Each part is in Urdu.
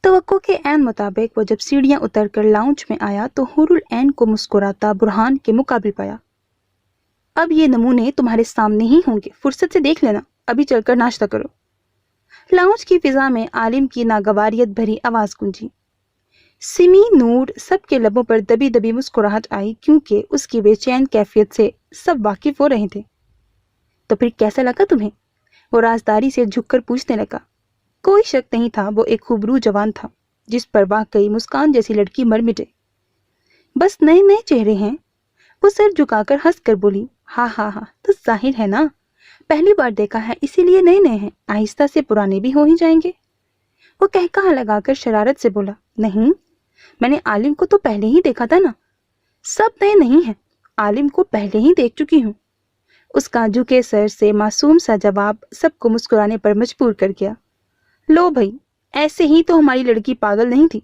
توقع کے عین مطابق وہ جب سیڑھیاں اتر کر لاؤنج میں آیا تو حور العین کو مسکراتا برہان کے مقابل پایا۔ اب یہ نمونے تمہارے سامنے ہی ہوں گے، فرصت سے دیکھ لینا، ابھی چل کر ناشتہ کرو۔ لاؤنج کی فضا میں عالم کی ناگواریت بھری آواز گونجی۔ سمی، نور، سب کے لبوں پر دبی دبی مسکراہٹ آئی کیونکہ اس کی بے چین کیفیت سے سب واقف ہو رہے تھے۔ تو پھر کیسا لگا تمہیں؟ وہ رازداری سے جھک کر پوچھنے لگا۔ کوئی شک نہیں تھا وہ ایک خوبرو جوان تھا جس پر واقعی مسکان جیسی لڑکی مر مٹے۔ بس نئے نئے چہرے ہیں، وہ سر جھکا کر ہنس کر بولی۔ ہاں ہاں ہاں، تو ظاہر ہے نا، پہلی بار دیکھا ہے اسی لیے نئے نئے ہیں، آہستہ سے پرانے بھی ہو ہی جائیں گے۔ وہ کہا لگا کر شرارت سے بولا۔ نہیں، میں نے عالم کو تو پہلے ہی دیکھا تھا نا، سب نئے نہیں ہیں، عالم کو پہلے ہی دیکھ چکی ہوں۔ اس کا جھکے سر سے معصوم سا جواب سب کو مسکرانے پر مجبور کر گیا۔ لو بھائی، ایسے ہی تو ہماری لڑکی پاگل نہیں تھی۔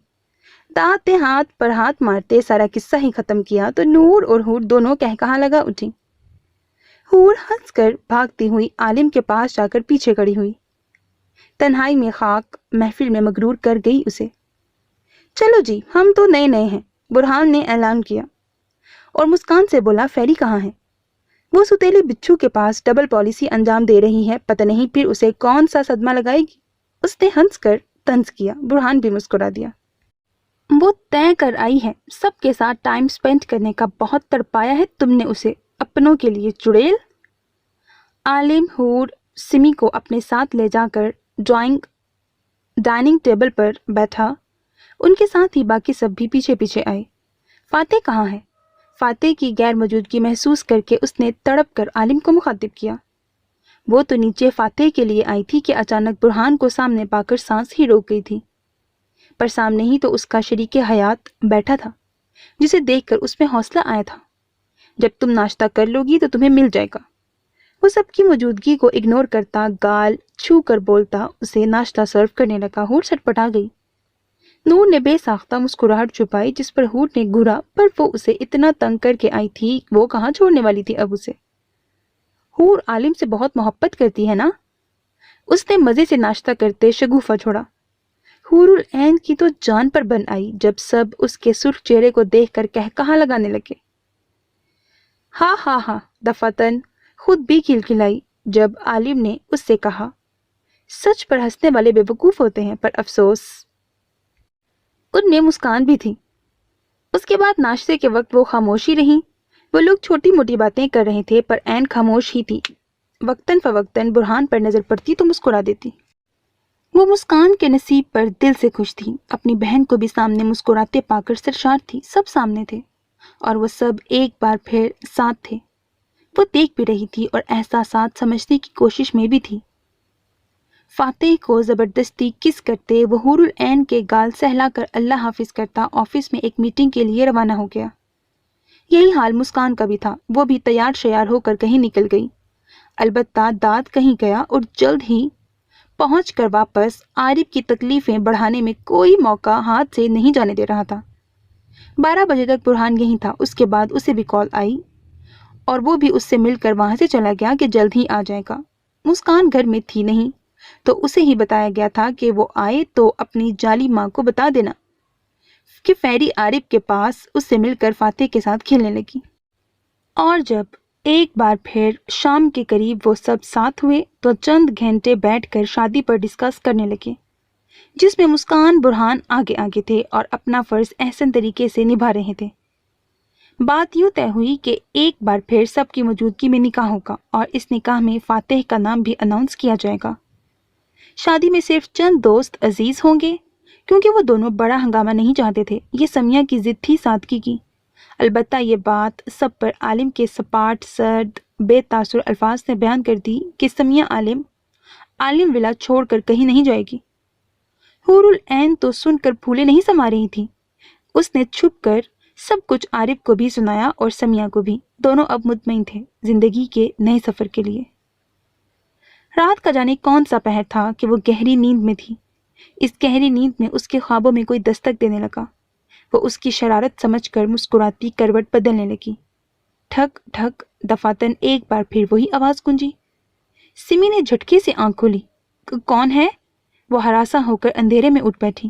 دانت ہاتھ پر ہاتھ مارتے سارا قصہ ہی ختم کیا تو نور اور حور دونوں کہا لگا اٹھی۔ حور ہنس کر بھاگتی ہوئی عالم کے پاس جا کر پیچھے کھڑی ہوئی، تنہائی میں خاک محفل میں مغرور کر گئی اسے۔ چلو جی، ہم تو نئے نئے ہیں، برہان نے اعلان کیا اور مسکان سے بولا، فیری کہاں ہے؟ وہ ستیلے بچھو کے پاس ڈبل پالیسی انجام دے رہی ہے، پتہ نہیں پھر اسے کون سا صدمہ لگائے گی۔ اس نے ہنس کر طنز کیا، برہان بھی مسکرا دیا۔ وہ طے کر آئی ہے، سب کے ساتھ ٹائم سپینڈ کرنے کا بہت تڑپایا ہے تم نے اسے اپنوں کے لیے چڑیل۔ عالم حور سمی کو اپنے ساتھ لے جا کر ڈائننگ ٹیبل پر بیٹھا، ان کے ساتھ ہی باقی سب بھی پیچھے پیچھے آئے۔ فاتح کہاں ہے؟ فاتح کی غیر موجودگی محسوس کر کے اس نے تڑپ کر عالم کو مخاطب کیا۔ وہ تو نیچے فاتح کے لیے آئی تھی کہ اچانک برہان کو سامنے پا کر سانس ہی روک گئی تھی، پر سامنے ہی تو اس کا شریک حیات بیٹھا تھا جسے دیکھ کر اس میں حوصلہ آیا تھا۔ جب تم ناشتہ کر لو گی تو تمہیں مل جائے گا۔ وہ سب کی موجودگی کو اگنور کرتا گال چھو کر بولتا اسے ناشتہ سرو کرنے لگا۔ حور سٹپٹا گئی۔ نور نے بے ساختہ مسکراہٹ چھپائی جس پر حور نے گھورا، پر وہ اسے اتنا تنگ کر کے آئی تھی، وہ کہاں چھوڑنے والی تھی اب اسے۔ حور عالم سے بہت محبت کرتی ہے نا؟ اس نے مزے سے ناشتہ کرتے شگوفہ چھوڑا۔ حور العین کی تو جان پر بن آئی جب سب اس کے سرخ چہرے کو دیکھ کر کہا لگانے لگے۔ ہاں ہاں ہاں، دفعتاً خود بھی کھلکھلائی جب عالم نے اس سے کہا، سچ پر ہنسنے والے بے وقوف ہوتے ہیں، پر افسوس۔ ان میں مسکان بھی تھی۔ اس کے بعد ناشتے کے وقت وہ خاموشی رہیں۔ وہ لوگ چھوٹی موٹی باتیں کر رہے تھے پر عین خاموش ہی تھی۔ وقتاً فوقتاً برہان پر نظر پڑتی تو مسکرا دیتی۔ وہ مسکان کے نصیب پر دل سے خوش تھی، اپنی بہن کو بھی سامنے مسکراتے پا کر سرشار تھی۔ سب سامنے تھے اور وہ سب ایک بار پھر ساتھ تھے۔ وہ دیکھ بھی رہی تھی اور احساسات سمجھنے کی کوشش میں بھی تھی۔ فاتح کو زبردستی کس کرتے وہ حور العین کے گال سہلا کر اللہ حافظ کرتا آفس میں ایک میٹنگ کے لیے روانہ ہو گیا۔ یہی حال مسکان کا بھی تھا، وہ بھی تیار شیار ہو کر کہیں نکل گئی، البتہ داد کہیں گیا اور جلد ہی پہنچ کر واپس عارف کی تکلیفیں بڑھانے میں کوئی موقع ہاتھ سے نہیں جانے دے رہا تھا۔ 12 بجے تک برہان یہیں تھا، اس کے بعد اسے بھی کال آئی اور وہ بھی اس سے مل کر وہاں سے چلا گیا کہ جلد ہی آ جائے گا۔ مسکان گھر میں تھی نہیں تو اسے ہی بتایا گیا تھا کہ وہ آئے تو اپنی جالی ماں کو بتا دینا کہ فیری عارف کے پاس اس سے مل کر فاتح کے ساتھ کھیلنے لگی۔ اور جب ایک بار پھر شام کے قریب وہ سب ساتھ ہوئے تو چند گھنٹے بیٹھ کر شادی پر ڈسکس کرنے لگے، جس میں مسکان برہان آگے آگے تھے اور اپنا فرض احسن طریقے سے نبھا رہے تھے۔ بات یوں طے ہوئی کہ ایک بار پھر سب کی موجودگی میں نکاح ہوگا اور اس نکاح میں فاتح کا نام بھی اناؤنس کیا جائے گا۔ شادی میں صرف چند دوست عزیز ہوں گے کیونکہ وہ دونوں بڑا ہنگامہ نہیں چاہتے تھے، یہ سمیہ کی ضد تھی سادگی کی۔ البتہ یہ بات سب پر عالم کے سپاٹ سرد بے تاثر الفاظ نے بیان کر دی کہ سمیہ عالم ولا چھوڑ کر کہیں نہیں جائے گی۔ حور العین تو سن کر پھولے نہیں سما رہی تھی۔ اس نے چھپ کر سب کچھ عارف کو بھی سنایا اور سمیہ کو بھی۔ دونوں اب مطمئن تھے زندگی کے نئے سفر کے لیے۔ رات کا جانے کون سا پہر تھا کہ وہ گہری نیند میں تھی۔ اس گہری نیند میں اس کے خوابوں میں کوئی دستک دینے لگا۔ وہ اس کی شرارت سمجھ کر مسکراتی کروٹ بدلنے لگی۔ ٹھک ٹھک، دفعتاً ایک بار پھر وہی آواز گونجی۔ سمی نے جھٹکے سے آنکھ کھولی۔ کون ہے؟ وہ ہراساں ہو کر اندھیرے میں اٹھ بیٹھی۔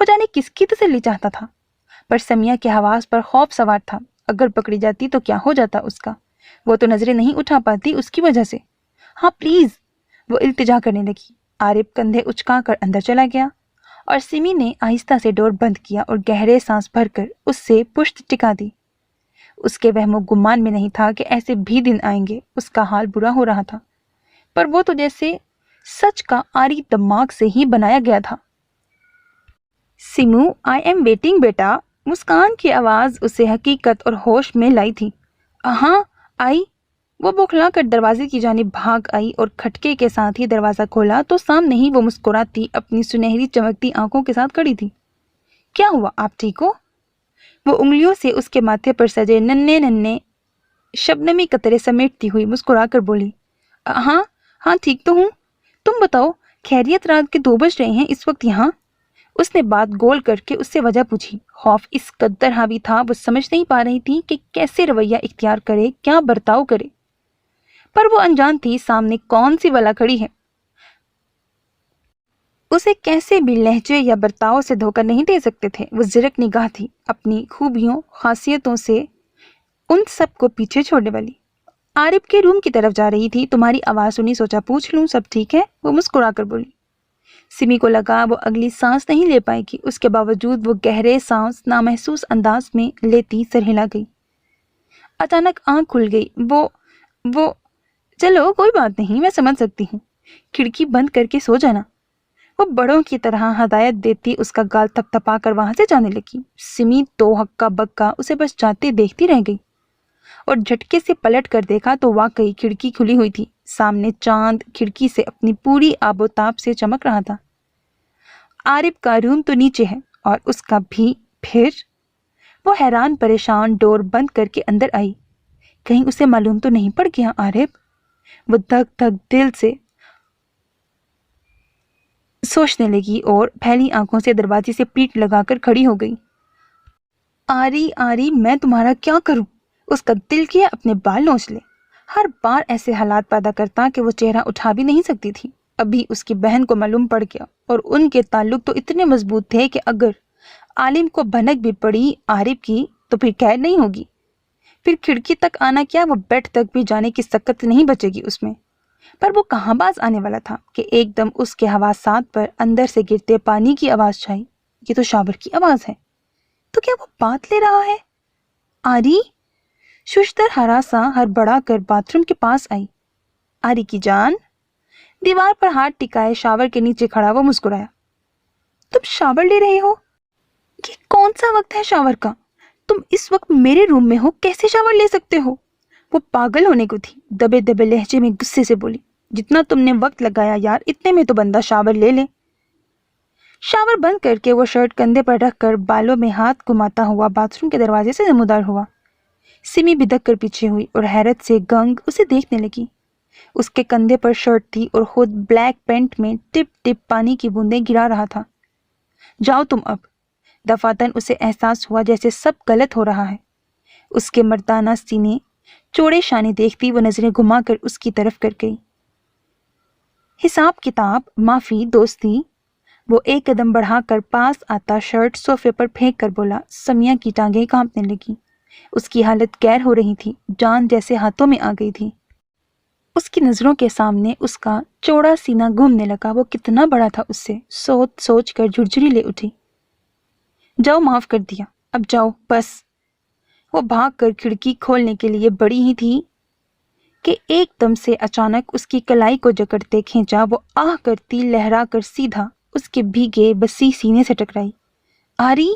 وہ جانے کس کی تسلی چاہتا تھا، پر سمیہ کے حواس پر خوف سوار تھا۔ اگر پکڑی جاتی تو کیا ہو جاتا اس کا؟ وہ تو نظریں نہیں اٹھا پاتی اس کی وجہ سے۔ ہاں پلیز، وہ التجا کرنے لگی۔ عارف کندھے اچکا کر اندر چلا گیا اور سمی نے آہستہ سے ڈور بند کیا اور گہرے سانس بھر کر اس سے پشت ٹکا دی۔ اس کے وہم و گمان میں نہیں تھا کہ ایسے بھی دن آئیں گے۔ اس کا حال برا ہو رہا تھا، پر وہ تو جیسے سچ کا عاری دماغ سے ہی بنایا گیا تھا۔ سیمو، آئی ایم ویٹنگ بیٹا۔ مسکان کی آواز اسے حقیقت اور ہوش میں لائی تھی۔ ہاں آئی۔ وہ بوکھلا کر دروازے کی جانب بھاگ آئی اور کھٹکے کے ساتھ ہی دروازہ کھولا تو سامنے ہی وہ مسکراتی اپنی سنہری چمکتی آنکھوں کے ساتھ کھڑی تھی۔ کیا ہوا، آپ ٹھیک ہو؟ وہ انگلیوں سے اس کے ماتھے پر سجے ننھے ننھے شبنمی قطرے سمیٹتی ہوئی مسکرا کر بولی، ہاں ٹھیک تو ہوں۔ تم بتاؤ، خیریت؟ رات کے 2 بج رہے ہیں اس وقت یہاں۔ اس نے بات گول کر کے اس سے وجہ پوچھی۔ خوف اس قدر حاوی تھا وہ سمجھ نہیں پا رہی تھی کہ کیسے رویہ اختیار کرے، کیا برتاؤ کرے، پر وہ انجان تھی سامنے کون سی بلا کھڑی ہے۔ اسے کیسے بھی لہجے یا برتاؤ سے دھوکہ نہیں دے سکتے تھے۔ وہ زرک نگاہ تھی، اپنی خوبیوں خاصیتوں سے ان سب کو پیچھے چھوڑنے والی۔ عارف کے روم کی طرف جا رہی تھی، تمہاری آواز سنی سوچا پوچھ لوں سب ٹھیک ہے، وہ مسکرا کر بولی۔ سمی کو لگا وہ اگلی سانس نہیں لے پائے گی، اس کے باوجود وہ گہرے سانس نامحسوس انداز میں لیتی سر ہلا گئی۔ اچانک آنکھ کھل گئی۔ وہ چلو کوئی بات نہیں، میں سمجھ سکتی ہوں، کھڑکی بند کر کے سو جانا۔ وہ بڑوں کی طرح ہدایت دیتی اس کا گال تھپ تھپا کر وہاں سے جانے لگی۔ سمی تو ہکا بکا اسے بس جاتے دیکھتی رہ گئی اور جھٹکے سے پلٹ کر دیکھا تو واقعی کھڑکی کھلی ہوئی تھی۔ سامنے چاند کھڑکی سے اپنی پوری آب و تاب سے چمک رہا تھا۔ عارف کا روم تو نیچے ہے اور اس کا بھی، پھر وہ حیران پریشان ڈور بند کر کے اندر آئی۔ کہیں اسے معلوم تو نہیں پڑ گیا عارف؟ وہ دھک دھک دل سے سوچنے لگی اور پھیلی آنکھوں سے دروازے سے پیٹ لگا کر کھڑی ہو گئی۔ آری میں تمہارا کیا کروں؟ اس کا دل کیا اپنے بال نوچ لے۔ ہر بار ایسے حالات پیدا کرتا کہ وہ چہرہ اٹھا بھی نہیں سکتی تھی۔ ابھی اس کی بہن کو معلوم پڑ گیا اور ان کے تعلق تو اتنے مضبوط تھے کہ اگر عالم کو بھنک بھی پڑی عارف کی تو پھر خیر نہیں ہوگی۔ پھر کھڑکی تک آنا کیا، وہ بیڈ تک بھی جانے کی سکت نہیں بچے گی اس میں۔ پر وہ کہاں باز آنے والا تھا کہ ایک دم اس کے حواسات پر اندر سے گرتے پانی کی آواز چھائی۔ یہ تو شاور کی آواز ہے، تو کیا وہ بات لے رہا ہے؟ آری ششتر ہراساں ہر بڑا کر باتھ روم کے پاس آئی۔ آری کی جان، دیوار پر ہاتھ ٹکائے شاور کے نیچے کھڑا وہ مسکرایا۔ تم شاور لے رہے ہو؟ یہ کون سا وقت ہے شاور کا؟ تم اس وقت میرے روم میں ہو، کیسے شاور لے سکتے ہو؟ وہ پاگل ہونے کو تھی، دبے دبے لہجے میں غصے سے بولی۔ جتنا تم نے وقت لگایا یار، اتنے میں تو بندہ شاور لے لے۔ شاور بند کر کے وہ شرٹ کندھے پر رکھ کر بالوں میں ہاتھ گھماتا ہوا باتھ روم کے دروازے سے نمودار ہوا۔ سمی بدک کر پیچھے ہوئی اور حیرت سے گنگ اسے دیکھنے لگی۔ اس کے کندھے پر شرٹ تھی اور خود بلیک پینٹ میں ٹپ ٹپ پانی کی بوندیں گرا رہا تھا۔ جاؤ تم اب۔ دفعتاً اسے احساس ہوا جیسے سب غلط ہو رہا ہے۔ اس کے مردانہ سینے چوڑے شانے دیکھتی وہ نظریں گھما کر اس کی طرف کر گئی۔ حساب کتاب، معافی، دوستی۔ وہ ایک قدم بڑھا کر پاس آتا شرٹ صوفے پر پھینک کر بولا۔ سمیہ کی ٹانگیں کانپنے لگی۔ اس کی حالت غیر ہو رہی تھی، جان جیسے ہاتھوں میں آ گئی تھی۔ اس کی نظروں کے سامنے اس کا چوڑا سینہ گھومنے لگا۔ وہ کتنا بڑا تھا اس سے، سوچ سوچ کر جھرجھری لے اٹھی۔ جاؤ، معاف کر دیا، اب جاؤ بس۔ وہ بھاگ کر کھڑکی کھولنے کے لیے بڑی ہی تھی کہ ایک دم سے اچانک اس کی کلائی کو جکڑتے کھینچا۔ وہ آہ کرتی لہرا کر سیدھا اس کے بھیگے بسی سینے سے ٹکرائی۔ آری،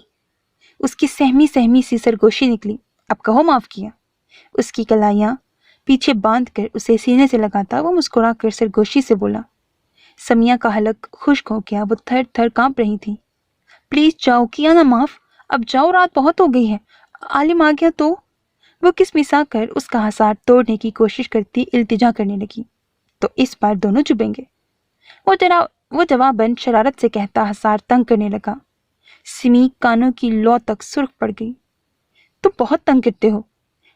اس کی سہمی سہمی سی سرگوشی نکلی۔ اب کہو معاف کیا۔ اس کی کلائیاں پیچھے باندھ کر اسے سینے سے لگاتا وہ مسکرا کر سرگوشی سے بولا۔ سمیہ کا حلق خشک ہو گیا، وہ تھر تھر کانپ رہی تھی۔ پلیز جاؤ، کیا نا معاف، اب جاؤ، رات بہت ہو گئی ہے، عالم آ گیا تو۔ وہ کسمسا کر اس کا حصار توڑنے کی کوشش کرتی التجا کرنے لگی۔ تو اس بار دونوں چبیں گے، وہ جواباً شرارت سے کہتا حصار تنگ کرنے لگا۔ سمی کانوں کی لو تک سرخ پڑ گئی۔ تم بہت تنگ کرتے ہو۔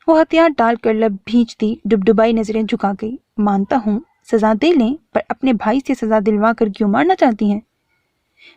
وہ ہتھیار ڈال کر لب بھینچتی ڈبڈبائی نظریں جھکا گئی۔ مانتا ہوں سزا دے لیں، پر اپنے بھائی سے سزا دلوا کر کیوں مارنا چاہتی ہیں؟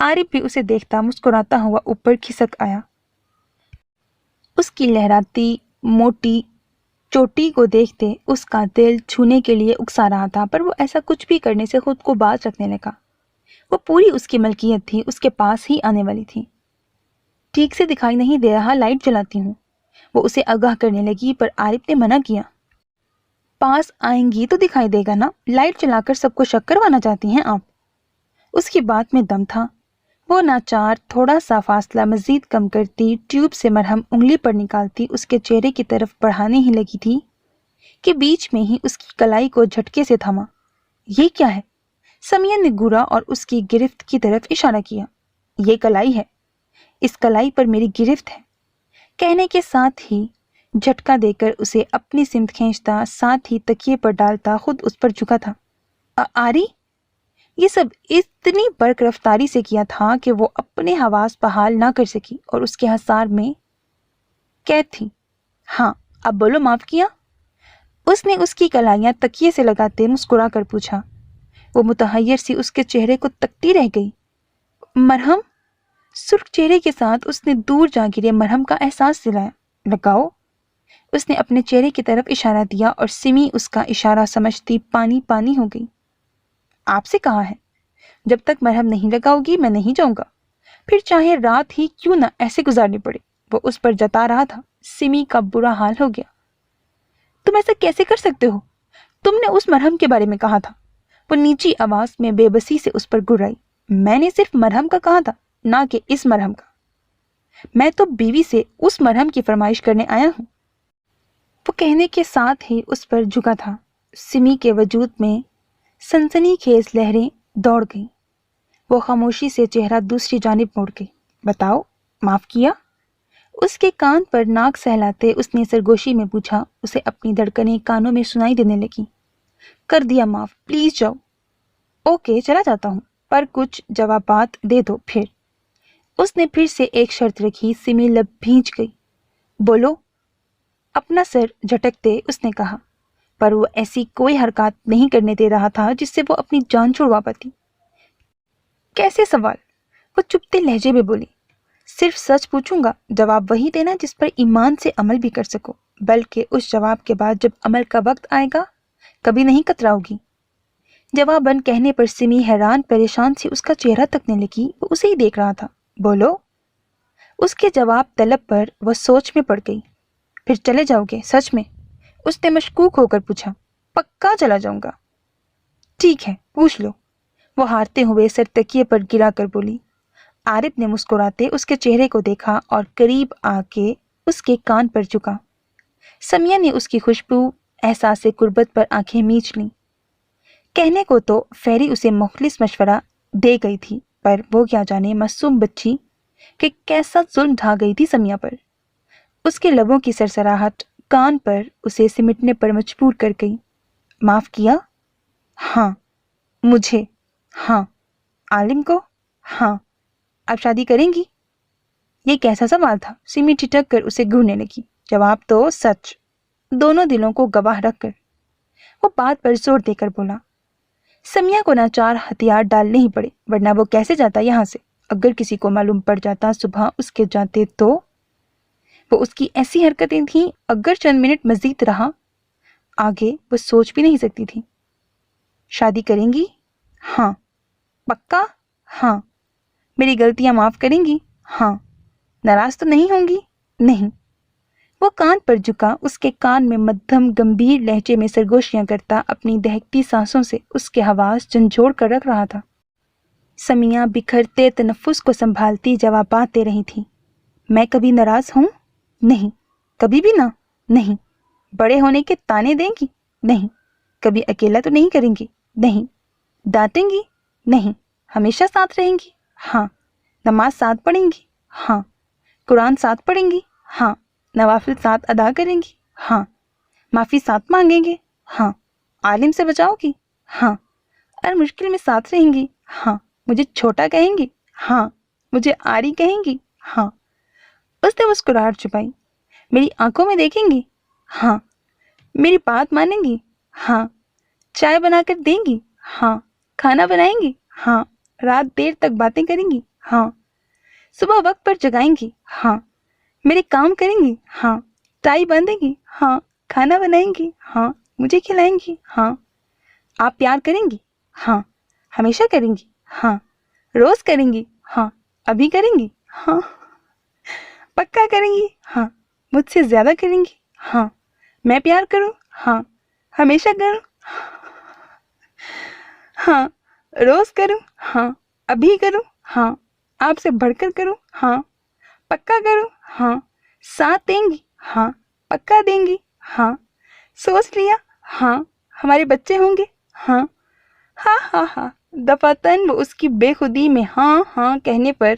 عارف بھی اسے دیکھتا مسکراتا ہوا اوپر کھسک آیا۔ اس کی لہراتی موٹی چوٹی کو دیکھتے اس کا دل چھونے کے لیے اکسا رہا تھا، پر وہ ایسا کچھ بھی کرنے سے خود کو باز رکھنے لگا۔ وہ پوری اس کی ملکیت تھی، اس کے پاس ہی آنے والی تھی۔ ٹھیک سے دکھائی نہیں دے رہا، لائٹ جلاتی ہوں، وہ اسے آگاہ کرنے لگی، پر عارف نے منع کیا۔ پاس آئیں گی تو دکھائی دے گا نا، لائٹ جلا کر سب کو شک کروانا چاہتی ہیں آپ؟ اس کی بات میں دم تھا۔ وہ ناچار تھوڑا سا فاصلہ مزید کم کرتی، ٹیوب سے مرہم انگلی پر نکالتی اس کے چہرے کی طرف بڑھانے ہی لگی تھی کہ بیچ میں ہی اس کی کلائی کو جھٹکے سے تھما۔ یہ کیا ہے؟ سمیہ نے گورا اور اس کی گرفت کی طرف اشارہ کیا۔ یہ کلائی ہے، اس کلائی پر میری گرفت ہے، کہنے کے ساتھ ہی جھٹکا دے کر اسے اپنی سمت کھینچتا، ساتھ ہی تکیے پر ڈالتا خود اس پر جھکا تھا۔ آری؟ یہ سب اتنی برق رفتاری سے کیا تھا کہ وہ اپنے حواس بحال نہ کر سکی اور اس کے حصار میں قید تھی۔ ہاں، اب بولو، معاف کیا؟ اس نے اس کی کلائیاں تکیے سے لگاتے مسکرا کر پوچھا۔ وہ متحیر سی اس کے چہرے کو تکتی رہ گئی۔ مرہم؟ سرخ چہرے کے ساتھ اس نے دور جا گرے مرہم کا احساس دلایا۔ لگاؤ؟ اس نے اپنے چہرے کی طرف اشارہ دیا اور سمی اس کا اشارہ سمجھتی پانی پانی ہو گئی۔ آپ سے کہا ہے، جب تک مرہم نہیں لگاؤ گی میں نہیں جاؤں گا، پھر چاہے رات ہی کیوں نہ ایسے گزارنی پڑے۔ وہ اس پر جتا رہا تھا۔ سمی کا برا حال ہو گیا۔ تم ایسا کیسے کر سکتے ہو؟ تم نے اس مرہم کے بارے میں کہا تھا۔ وہ نیچی آواز میں بے بسی سے اس پر گرائی۔ میں نے صرف مرہم کا کہا تھا، نہ کہ اس مرہم کا۔ میں تو بیوی سے اس مرہم کی فرمائش کرنے آیا ہوں۔ وہ کہنے کے ساتھ ہی اس پر جھکا تھا۔ سمی کے وجود میں سنسنی خیز لہریں دوڑ گئیں۔ وہ خاموشی سے چہرہ دوسری جانب موڑ گئی۔ بتاؤ، معاف کیا؟ اس کے کان پر ناک سہلاتے اس نے سرگوشی میں پوچھا۔ اسے اپنی دھڑکنیں کانوں میں سنائی دینے لگی۔ کر دیا معاف، پلیز جاؤ۔ اوکے، چلا جاتا ہوں، پر کچھ جوابات دے دو پھر۔ اس نے پھر سے ایک شرط رکھی۔ سمی لب بھیج گئی۔ بولو، اپنا سر جھٹکتے اس نے کہا، پر وہ ایسی کوئی حرکات نہیں کرنے دے رہا تھا جس سے وہ اپنی جان چھڑوا پاتی۔ کیسے سوال؟ وہ چپتے لہجے میں بولی۔ صرف سچ پوچھوں گا، جواب وہی دینا جس پر ایمان سے عمل بھی کر سکو، بلکہ اس جواب کے بعد جب عمل کا وقت آئے گا کبھی نہیں کتراؤ گی۔ جواباً کہنے پر سمی حیران پریشان سی اس کا چہرہ تکنے لگی۔ وہ اسے ہی دیکھ رہا تھا۔ بولو۔ اس کے جواب طلب پر وہ سوچ میں پڑ گئی۔ پھر چلے جاؤ گے سچ میں؟ اس نے مشکوک ہو کر پوچھا۔ پکا چلا جاؤں گا۔ ٹھیک ہے، پوچھ لو، وہ ہارتے ہوئے سر تکیے پر گرا کر بولی۔ عارف نے مسکراتے اس کے چہرے کو دیکھا اور قریب آ کے اس کے کان پر جھکا۔ سمیہ نے اس کی خوشبو احساس قربت پر آنکھیں میچ لیں۔ کہنے کو تو فیری اسے مخلص مشورہ دے گئی تھی، پر وہ کیا جانے معصوم بچی کہ کیسا ظلم ڈھا گئی تھی سمیہ پر۔ اس کے لبوں کی سرسراہٹ کان پر اسے سمٹنے پر مجبور کر گئی۔ معاف کیا؟ ہاں۔ مجھے؟ ہاں۔ عالم کو؟ ہاں۔ اب شادی کریں گی؟ یہ کیسا سوال تھا؟ سمی ٹھٹک کر اسے گھورنے لگی۔ جواب تو سچ، دونوں دلوں کو گواہ رکھ کر۔ وہ بات پر زور دے کر بولا۔ سمیہ کو ناچار ہتھیار ڈالنے ہی پڑے، ورنہ وہ کیسے جاتا یہاں سے؟ اگر کسی کو معلوم پڑ جاتا صبح اس کے جاتے تو؟ وہ اس کی ایسی حرکتیں تھیں، اگر چند منٹ مزید رہا آگے وہ سوچ بھی نہیں سکتی تھی۔ شادی کریں گی؟ ہاں۔ پکا؟ ہاں۔ میری غلطیاں معاف کریں گی؟ ہاں۔ ناراض تو نہیں ہوں گی؟ نہیں۔ وہ کان پر جھکا، اس کے کان میں مدھم گمبھیر لہجے میں سرگوشیاں کرتا اپنی دہکتی سانسوں سے اس کے حواس جھنجھوڑ کر رکھ رہا تھا۔ سمیہ بکھرتے تنفس کو سنبھالتی جوابات دے رہی تھی۔ میں کبھی ناراض ہوں؟ نہیں۔ کبھی بھی نہ؟ نہیں۔ بڑے ہونے کے تانے دیں گی؟ نہیں۔ کبھی اکیلا تو نہیں کریں گی؟ نہیں۔ ڈانٹیں گی؟ نہیں۔ ہمیشہ ساتھ رہیں گی؟ ہاں۔ نماز ساتھ پڑھیں گی؟ ہاں۔ قرآن ساتھ پڑھیں گی؟ ہاں۔ نوافل ساتھ ادا کریں گی؟ ہاں۔ معافی ساتھ مانگیں گے؟ ہاں۔ عالم سے بچاؤ گی؟ ہاں۔ اور مشکل میں ساتھ رہیں گی؟ ہاں۔ مجھے چھوٹا کہیں گی؟ ہاں۔ مجھے آری کہیں گی؟ ہاں۔ اس نے مسکراہٹ چھپائی۔ میری آنکھوں میں دیکھیں گی؟ ہاں۔ میری بات مانیں گی؟ ہاں۔ چائے بنا کر دیں گی؟ ہاں۔ کھانا بنائیں گی؟ ہاں۔ رات دیر تک باتیں کریں گی؟ ہاں. صبح وقت پر جگائیں گی؟ ہاں. میرے کام کریں گی؟ ہاں. ٹائی باندھیں گی؟ ہاں. کھانا بنائیں گی؟ ہاں. مجھے کھلائیں گی؟ ہاں. آپ پیار کریں گی؟ ہاں. ہمیشہ کریں گی؟ ہاں. روز کریں گی؟ ہاں. ابھی کریں گی؟ ہاں. پکا کریں گی؟ ہاں. مجھ سے زیادہ کریں گی؟ ہاں. میں پیار کروں؟ ہاں. ہمیشہ کروں؟ ہاں. روز کروں؟ ہاں. ابھی کروں؟ ہاں. آپ سے بڑھ کر کروں؟ ہاں. پکا کروں؟ ہاں. ساتھ دیں گی؟ ہاں. پکا دیں گی؟ ہاں. سوچ لیا؟ ہاں. ہمارے بچے ہوں گے؟ ہاں. ہاں ہاں ہاں. دفعتاً وہ اس کی بے خودی میں ہاں ہاں کہنے پر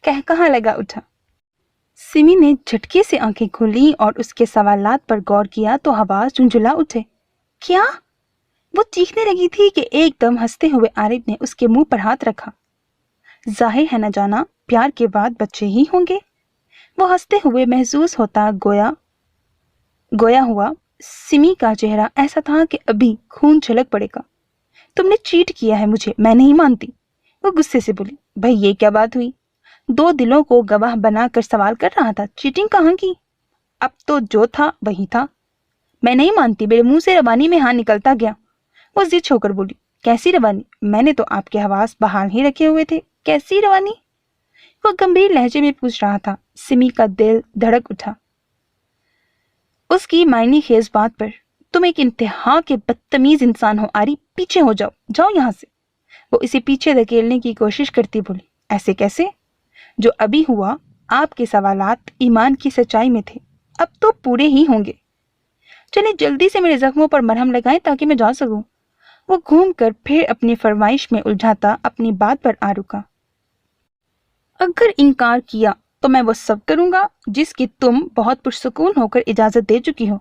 کہاں لگا اٹھا. سمی نے جھٹکے سے آنکھیں کھولی اور اس کے سوالات پر غور کیا تو حواس جھنجھلا اٹھے. کیا؟ وہ چیخنے لگی تھی کہ ایک دم ہنستے ہوئے عارف نے اس کے منہ پر ہاتھ رکھا. ظاہر ہے نہ جانا پیار کے بعد بچے ہی ہوں گے. وہ ہنستے ہوئے محسوس ہوتا گویا ہوا. سمی کا چہرہ ایسا تھا کہ ابھی خون چھلک پڑے گا. تم نے چیٹ کیا ہے مجھے، میں نہیں مانتی. وہ غصے سے بولی. بھائی یہ کیا بات ہوئی؟ 2 دلوں کو گواہ بنا کر سوال کر رہا تھا. چیٹنگ کہاں کی؟ اب تو جو تھا وہی تھا. میں نہیں مانتی. میرے منہ سے روانی میں ہاں نکلتا گیا. وہ ضد ہو کر بولی. کیسی روانی؟ میں نے تو آپ کے حواس بحال ہی رکھے ہوئے تھے. کیسی روانی؟ وہ گمبھیر لہجے میں پوچھ رہا تھا. سمی کا دل دھڑک اٹھا اس کی معنی خیز بات پر. تم ایک انتہا کے بدتمیز انسان ہو آری. پیچھے ہو جاؤ، جاؤ یہاں سے. وہ اسے پیچھے دھکیلنے کی کوشش کرتی بولی. ایسے کیسے؟ جو ابھی ہوا آپ کے سوالات ایمان کی سچائی میں تھے، اب تو پورے ہی ہوں گے. چلے جلدی سے میرے زخموں پر مرہم لگائیں تاکہ میں جا سکوں. وہ گھوم کر پھر اپنی فرمائش میں الجھاتا اپنی بات پر آ رکا. اگر انکار کیا تو میں وہ سب کروں گا جس کی تم بہت پرسکون ہو کر اجازت دے چکی ہو.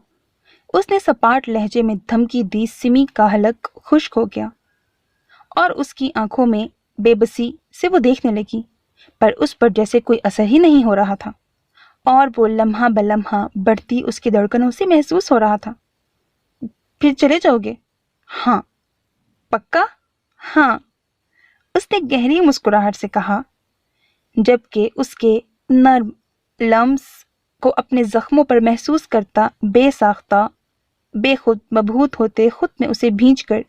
اس نے سپاٹ لہجے میں دھمکی دی. سمی کا حلق خشک ہو گیا اور اس کی آنکھوں میں بے بسی سے وہ دیکھنے لگی، پر اس پر جیسے کوئی اثر ہی نہیں ہو رہا تھا اور وہ لمحہ بلمحہ بڑھتی اس کی دھڑکنوں سے محسوس ہو رہا تھا. پھر چلے جاؤ گے؟ ہاں. پکا؟ ہاں. اس نے گہری مسکراہٹ سے کہا جبکہ اس کے نرم لمس کو اپنے زخموں پر محسوس کرتا بے ساختہ بے خود مبہوت ہوتے خود میں اسے بھینچ کر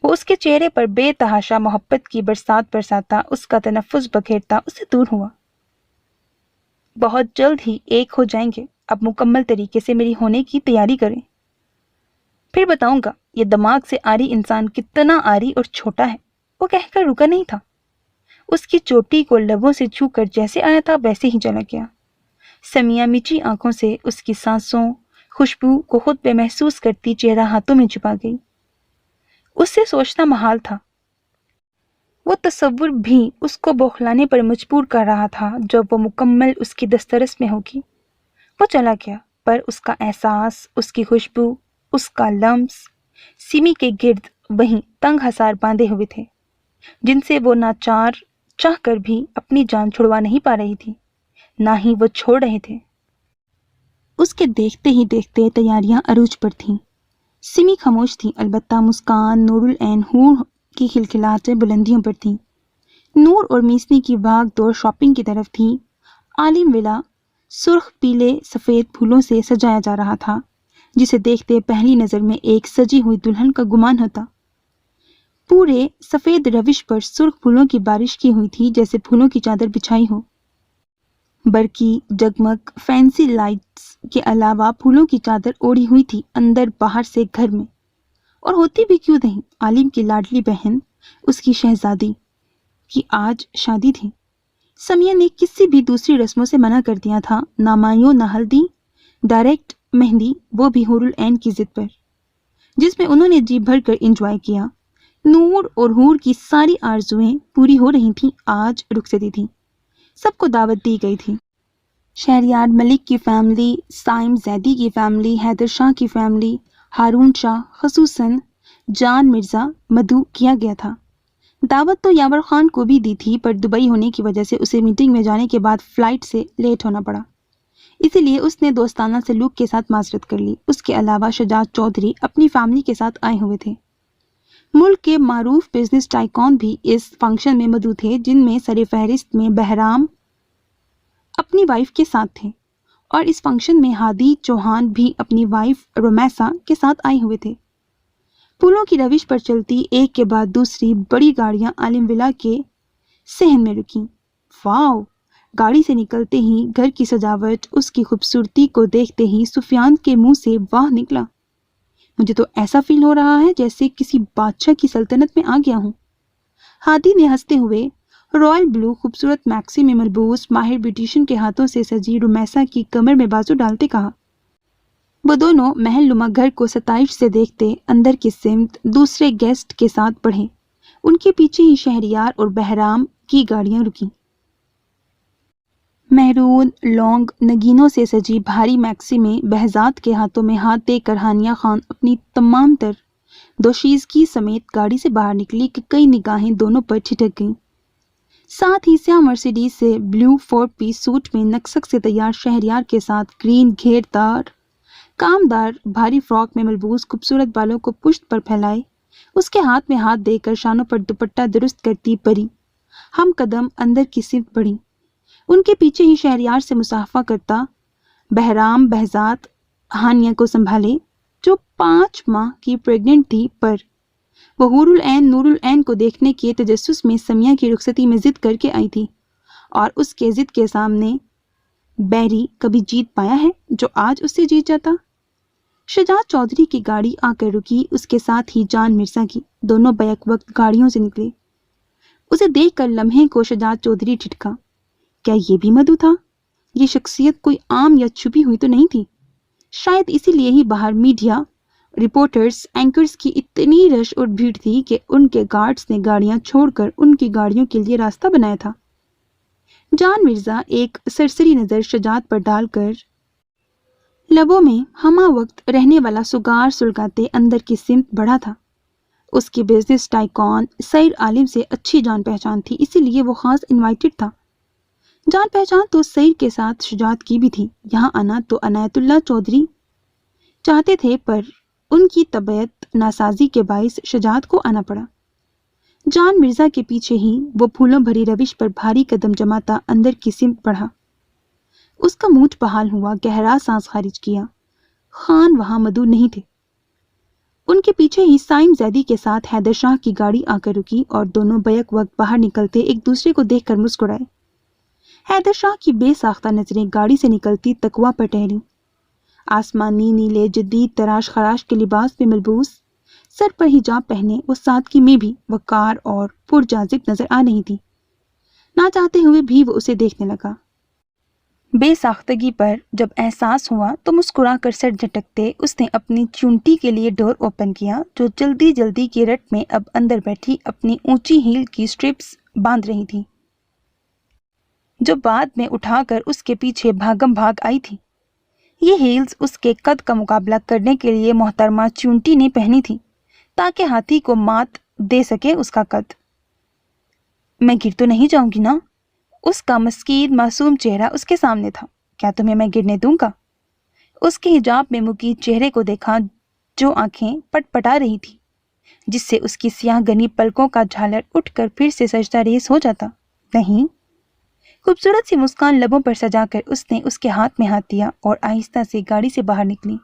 وہ اس کے چہرے پر بے تحاشا محبت کی برسات برساتا اس کا تنفس بکھیرتا اسے دور ہوا. بہت جلد ہی ایک ہو جائیں گے. اب مکمل طریقے سے میری ہونے کی تیاری کریں. پھر بتاؤں گا یہ دماغ سے آری انسان کتنا آری اور چھوٹا ہے. وہ کہہ کر رکا نہیں تھا. اس کی چوٹی کو لبوں سے چھو کر جیسے آیا تھا ویسے ہی چلا گیا. سمیہ میچی آنکھوں سے اس کی سانسوں خوشبو کو خود پہ محسوس کرتی چہرہ ہاتھوں میں چھپا گئی. اس سے سوچنا محال تھا. وہ تصور بھی اس کو بوکھلانے پر مجبور کر رہا تھا جب وہ مکمل اس کی دسترس میں ہوگی. وہ چلا گیا پر اس کا احساس، اس کی خوشبو، اس کا لمس سمی کے گرد وہیں تنگ حصار باندھے ہوئے تھے جن سے وہ ناچار چاہ کر بھی اپنی جان چھڑوا نہیں پا رہی تھی، نہ ہی وہ چھوڑ رہے تھے. اس کے دیکھتے ہی دیکھتے تیاریاں عروج پر تھیں. سمی خاموش تھی، البتہ مسکان نور العین حور کی کھلکھلاہٹیں بلندیوں پر تھیں. نور اور میسنی کی بھاگ دوڑ شاپنگ کی طرف تھی. عالم ولا سرخ پیلے سفید پھولوں سے سجایا جا رہا تھا جسے دیکھتے پہلی نظر میں ایک سجی ہوئی دلہن کا گمان ہوتا. پورے سفید روش پر سرخ پھولوں کی بارش کی ہوئی تھی جیسے پھولوں کی چادر بچھائی ہو. برقی جگمگ فینسی لائٹس کے علاوہ پھولوں کی چادر اوڑھی ہوئی تھی اندر باہر سے گھر میں. اور ہوتی بھی کیوں نہیں، عالم کی لاڈلی بہن اس کی شہزادی کی آج شادی تھی. سمیہ نے کسی بھی دوسری رسموں سے منع کر دیا تھا، نہ مایوں نہ ہلدی، ڈائریکٹ مہندی، وہ بھی حور العین کی ضد پر جس میں انہوں نے جی بھر کر انجوائے کیا. نور اور حور کی ساری آرزویں پوری ہو رہی تھیں. آج رخصتی تھی، سب کو دعوت دی گئی تھی. شہریار ملک کی فیملی، سائم زیدی کی فیملی، حیدر شاہ کی فیملی، ہارون شاہ، خصوصاً جان مرزا مدعو کیا گیا تھا. دعوت تو یاور خان کو بھی دی تھی پر دبئی ہونے کی وجہ سے اسے میٹنگ میں جانے کے بعد فلائٹ سے لیٹ ہونا پڑا، اسی لیے اس نے دوستانہ سلوک کے ساتھ معذرت کر لی. اس کے علاوہ شجاعت چودھری اپنی فیملی کے ساتھ آئے ہوئے تھے. ملک کے معروف بزنس ٹائکون بھی اس فنکشن میں موجود تھے، جن میں سر فہرست میں بہرام اپنی وائف کے ساتھ تھے، اور اس فنکشن میں ہادی چوہان بھی اپنی وائف رومیسا کے ساتھ آئے ہوئے تھے۔ پھولوں کی روش پر چلتی ایک کے بعد دوسری بڑی گاڑیاں عالم ولا کے صحن میں رکیں۔ واو! گاڑی سے نکلتے ہی گھر کی سجاوٹ، اس کی خوبصورتی کو دیکھتے ہی سفیان کے منہ سے واہ نکلا۔ مجھے تو ایسا فیل ہو رہا ہے جیسے کسی بادشاہ کی سلطنت میں آ گیا ہوں۔ ہادی نے ہنستے ہوئے رائل بلو خوبصورت میکسی میں ملبوس ماہر بیوٹیشین کے ہاتھوں سے سجی رومیسا کی کمر میں بازو ڈالتے کہا۔ وہ دونوں محل نما گھر کو ستائش سے دیکھتے اندر کی سمت دوسرے گیسٹ کے ساتھ بڑھے۔ ان کے پیچھے ہی شہریار اور بہرام کی گاڑیاں رکیں۔ مہرون لونگ نگینوں سے سجی بھاری میکسی میں بہزاد کے ہاتھوں میں ہاتھ دے کر ہانیہ خان اپنی تمام تر دوشیزگی سمیت گاڑی سے باہر نکلی کہ کئی نگاہیں دونوں پر ٹھٹک گئیں۔ ساتھ ہی سیاہ مرسیڈیز سے بلو 4 پیس سوٹ میں نکسک سے تیار شہریار کے ساتھ گرین گھیر دار کامدار بھاری فراک میں ملبوس خوبصورت بالوں کو پشت پر پھیلائے اس کے ہاتھ میں ہاتھ دے کر شانوں پر دوپٹہ درست کرتی پری ہم قدم اندر کی سمت بڑھی۔ ان کے پیچھے ہی شہریار سے مصافحہ کرتا بہرام بہزاد ہانیہ کو سنبھالے، جو 5 ماہ کی پریگننٹ تھی، پر وہ حور العین نور العین کو دیکھنے کے تجسس میں سمیہ کی رخصتی میں ضد کر کے آئی تھی، اور اس کے ضد کے سامنے بیری کبھی جیت پایا ہے جو آج اس سے جیت جاتا؟ شجاعت چودھری کی گاڑی آ کر رکی، اس کے ساتھ ہی جان مرزا کی۔ دونوں بیک وقت گاڑیوں سے نکلے۔ اسے دیکھ کر لمحے کو شجاعت چودھری ٹھٹکا۔ کیا یہ بھی مدھو تھا؟ یہ شخصیت کوئی عام یا چھپی ہوئی تو نہیں تھی؟ شاید اسی لیے ہی باہر میڈیا رپورٹرز اینکرز کی اتنی رش اور بھیڑ تھی کہ ان کے گارڈز نے گاڑیاں چھوڑ کر ان کی گاڑیوں کے لیے راستہ بنایا تھا۔ جان مرزا ایک سرسری نظر شجاعت پر ڈال کر لبوں میں ہمہ وقت رہنے والا سگار سلگاتے اندر کی سمت بڑھا تھا۔ اس کی بزنس ٹائکون سیر عالم سے اچھی جان پہچان تھی، اسی لیے وہ خاص انوائٹڈ تھا۔ جان پہچان تو سیر کے ساتھ شجاعت کی بھی تھی۔ یہاں آنا تو عنایت اللہ چودھری چاہتے تھے، پر ان کی طبیعت ناسازی کے باعث شجاعت کو آنا پڑا۔ جان مرزا کے پیچھے ہی وہ پھولوں بھری روش پر بھاری قدم جماتا اندر کی سمت بڑھا۔ اس کا موڈ بحال ہوا، گہرا سانس خارج کیا۔ خان وہاں مدعو نہیں تھے۔ ان کے پیچھے ہی سائم زیدی کے ساتھ حیدر شاہ کی گاڑی آ کر رکی، اور دونوں بیک وقت باہر نکلتے ایک دوسرے کو دیکھ کر مسکرائے۔ حیدر شاہ کی بے ساختہ نظریں گاڑی سے نکلتی تقویٰ پر ٹہریں۔ آسمانی نیلے جدید تراش خراش کے لباس میں ملبوس، سر پر حجاب پہنے، وہ سادگی میں بھی وقار اور پرجاذب نظر آ رہی تھی۔ نہ چاہتے ہوئے بھی وہ اسے دیکھنے لگا۔ بے ساختگی پر جب احساس ہوا تو مسکرا کر سر جھٹکتے اس نے اپنی چونٹی کے لیے ڈور اوپن کیا، جو جلدی جلدی کی رٹ میں اب اندر بیٹھی اپنی اونچی ہیل کی سٹرپس باندھ رہی تھی، جو بعد میں اٹھا کر اس کے پیچھے بھاگم بھاگ آئی تھی۔ یہ ہیلز اس کے قد کا مقابلہ کرنے کے لیے محترمہ چونٹی نے پہنی تھی، تاکہ ہاتھی کو مات دے سکے اس کا قد۔ میں گر تو نہیں جاؤں گی نا؟ اس کا مسکین معصوم چہرہ اس کے سامنے تھا۔ کیا تمہیں میں گرنے دوں گا؟ اس کے حجاب میں مکی چہرے کو دیکھا، جو آنکھیں پٹ پٹا رہی تھی، جس سے اس کی سیاہ گنی پلکوں کا جھالر اٹھ کر پھر سے سجدہ ریز ہو جاتا۔ نہیں۔ خوبصورت سی مسکان لبوں پر سجا کر اس نے اس کے ہاتھ میں ہاتھ دیا اور آہستہ سے گاڑی سے باہر نکلی،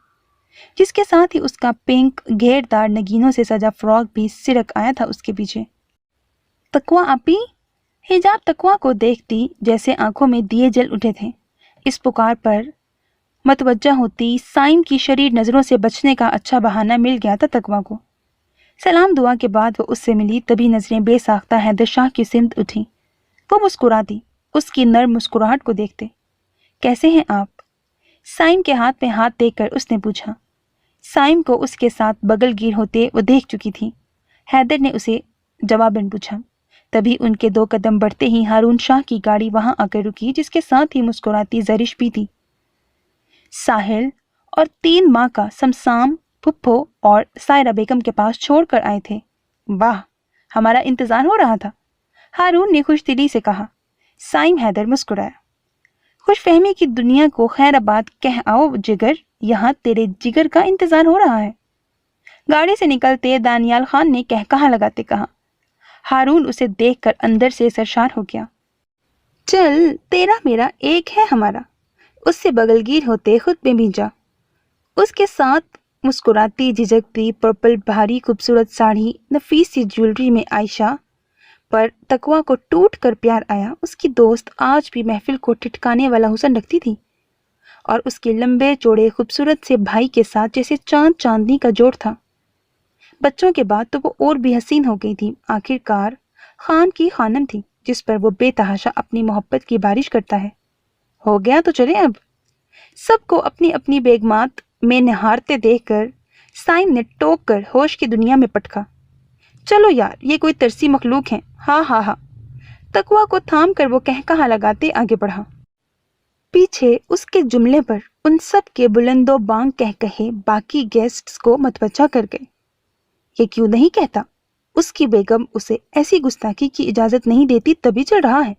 جس کے ساتھ ہی اس کا پنک گھیر دار نگینوں سے سجا فراک بھی سرک آیا تھا اس کے پیچھے۔ تقویٰ آپی؟ حجاب تقویٰ کو دیکھتی جیسے آنکھوں میں دیے جل اٹھے تھے۔ اس پکار پر متوجہ ہوتی سائم کی شریر نظروں سے بچنے کا اچھا بہانہ مل گیا تھا تقویٰ کو۔ سلام دعا کے بعد وہ اس سے ملی، تبھی نظریں بے ساختہ حیدر شاہ کی سمت اٹھیں۔ وہ مسکراتی اس کی نرم مسکراہٹ کو دیکھتے۔ کیسے ہیں آپ؟ سائم کے ہاتھ میں ہاتھ دے کر اس نے پوچھا۔ سائم کو اس کے ساتھ بغل گیر ہوتے وہ دیکھ چکی تھی۔ حیدر نے اسے جواباً پوچھا۔ تبھی ان کے 2 قدم بڑھتے ہی ہارون شاہ کی گاڑی وہاں آ کر رکی، جس کے ساتھ ہی مسکراتی زرش بھی تھی۔ ساحل اور 3 ماہ کا سمسام پھپھو اور سائرہ بیگم کے پاس چھوڑ کر آئے تھے۔ واہ، ہمارا انتظار ہو رہا تھا، ہارون نے خوش دلی سے کہا۔ سائم حیدر مسکرایا۔ خوش فہمی کی دنیا کو خیر آباد کہہ آؤ جگر، یہاں تیرے جگر کا انتظار ہو رہا ہے۔ گاڑی سے نکلتے دانیال خان نے کہا لگاتے کہا۔ ہارون اسے دیکھ کر اندر سے سرشار ہو گیا۔ چل تیرا میرا ایک ہے ہمارا، اس سے بغل گیر ہوتے خود میں بھی جا۔ اس کے ساتھ مسکراتی جھجکتی پرپل بھاری خوبصورت ساڑھی نفیس سی جیولری میں عائشہ پر تقویٰ کو ٹوٹ کر پیار آیا۔ اس کی دوست آج بھی محفل کو ٹھٹکانے والا حسن رکھتی تھی اور اس کے لمبے چوڑے خوبصورت سے بھائی کے ساتھ جیسے چاند چاندنی کا جوڑ تھا۔ بچوں کے بعد تو وہ اور بھی حسین ہو گئی تھی۔ آخر کار خان کی خانم تھی جس پر وہ بے تحاشا اپنی محبت کی بارش کرتا ہے۔ ہو گیا تو چلے اب۔ سب کو اپنی اپنی بیگمات میں نہارتے دیکھ کر سائم نے ٹوک کر ہوش کی دنیا میں پٹکا۔ چلو یار یہ کوئی ترسی مخلوق ہیں۔ ہاں ہاں ہاں۔ تقویٰ کو تھام کر وہ کہا لگاتے آگے بڑھا۔ پیچھے اس کے جملے پر ان سب کے بلند و بانگ کہے باقی گیسٹس کو متوجہ کر گئے۔ یہ کیوں نہیں کہتا؟ اس کی بیگم اسے ایسی گستاخی کی اجازت نہیں دیتی تبھی چل رہا ہے۔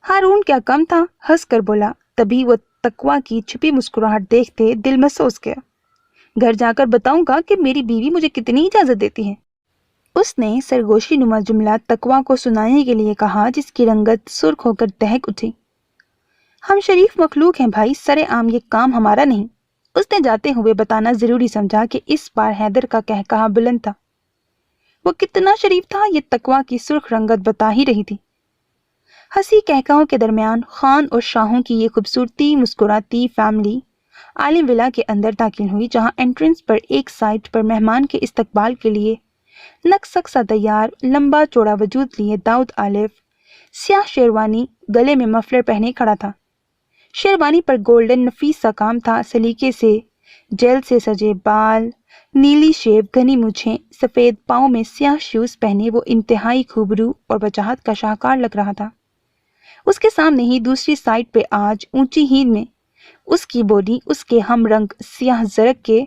ہارون کیا کم تھا، ہنس کر بولا۔ تبھی وہ تقویٰ کی چھپی مسکراہٹ دیکھتے دل محسوس کیا۔ گھر جا کر بتاؤں گا کہ میری بیوی مجھے کتنی اجازت دیتی ہے۔ اس نے سرگوشی نما جملہ تقویٰ کو سنانے کے لیے کہا جس کی رنگت سرخ ہو کر دہک اٹھی۔ ہم شریف مخلوق ہیں بھائی، سرے عام یہ کام ہمارا نہیں۔ اس نے جاتے ہوئے بتانا ضروری سمجھا کہ اس بار حیدر کا کہا بلند تھا۔ وہ کتنا شریف تھا یہ تقویٰ کی سرخ رنگت بتا ہی رہی تھی۔ ہنسی کہکہوں کے درمیان خان اور شاہوں کی یہ خوبصورتی مسکراتی فیملی عالم ولا کے اندر داخل ہوئی، جہاں انٹرنس پر ایک سائٹ پر مہمان کے استقبال کے لیے نقصق سا تیار لمبا چوڑا وجود لیے داؤد آلف سیاہ شیروانی گلے میں مفلر پہنے کھڑا تھا۔ شیروانی پر گولڈن نفیس سا کام تھا، سلیقے سے جیل سے سجے بال، نیلی شیو، گھنی مونچھیں، سفید پاؤں میں سیاہ شوز پہنے وہ انتہائی خوبرو اور وجاہت کا شاہکار لگ رہا تھا۔ اس کے سامنے ہی دوسری سائڈ پہ آج اونچی ہیل میں اس کی باڈی اس کے ہم رنگ سیاہ زرق کے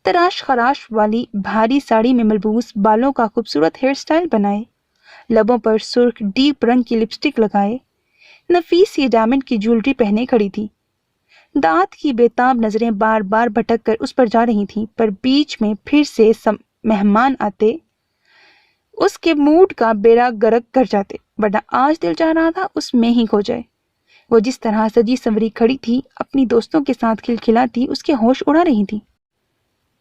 تراش خراش والی بھاری ساڑی میں ملبوس، بالوں کا خوبصورت ہیئر سٹائل بنائے، لبوں پر سرخ ڈیپ رنگ کی لپسٹک لگائے، نفیس سی ڈائمنڈ کی جیولری پہنے کھڑی تھی۔ دانت کی بےتاب نظریں بار بار بھٹک کر اس پر جا رہی تھیں، پر بیچ میں پھر سے مہمان آتے اس کے موڈ کا بیڑا غرق کر جاتے، ورنہ آج دل چاہ رہا تھا اس میں ہی کھو جائے۔ وہ جس طرح سجی سنوری کھڑی تھی اپنی دوستوں کے ساتھ کھلکھلاتی اس کے ہوش اڑا رہی تھی۔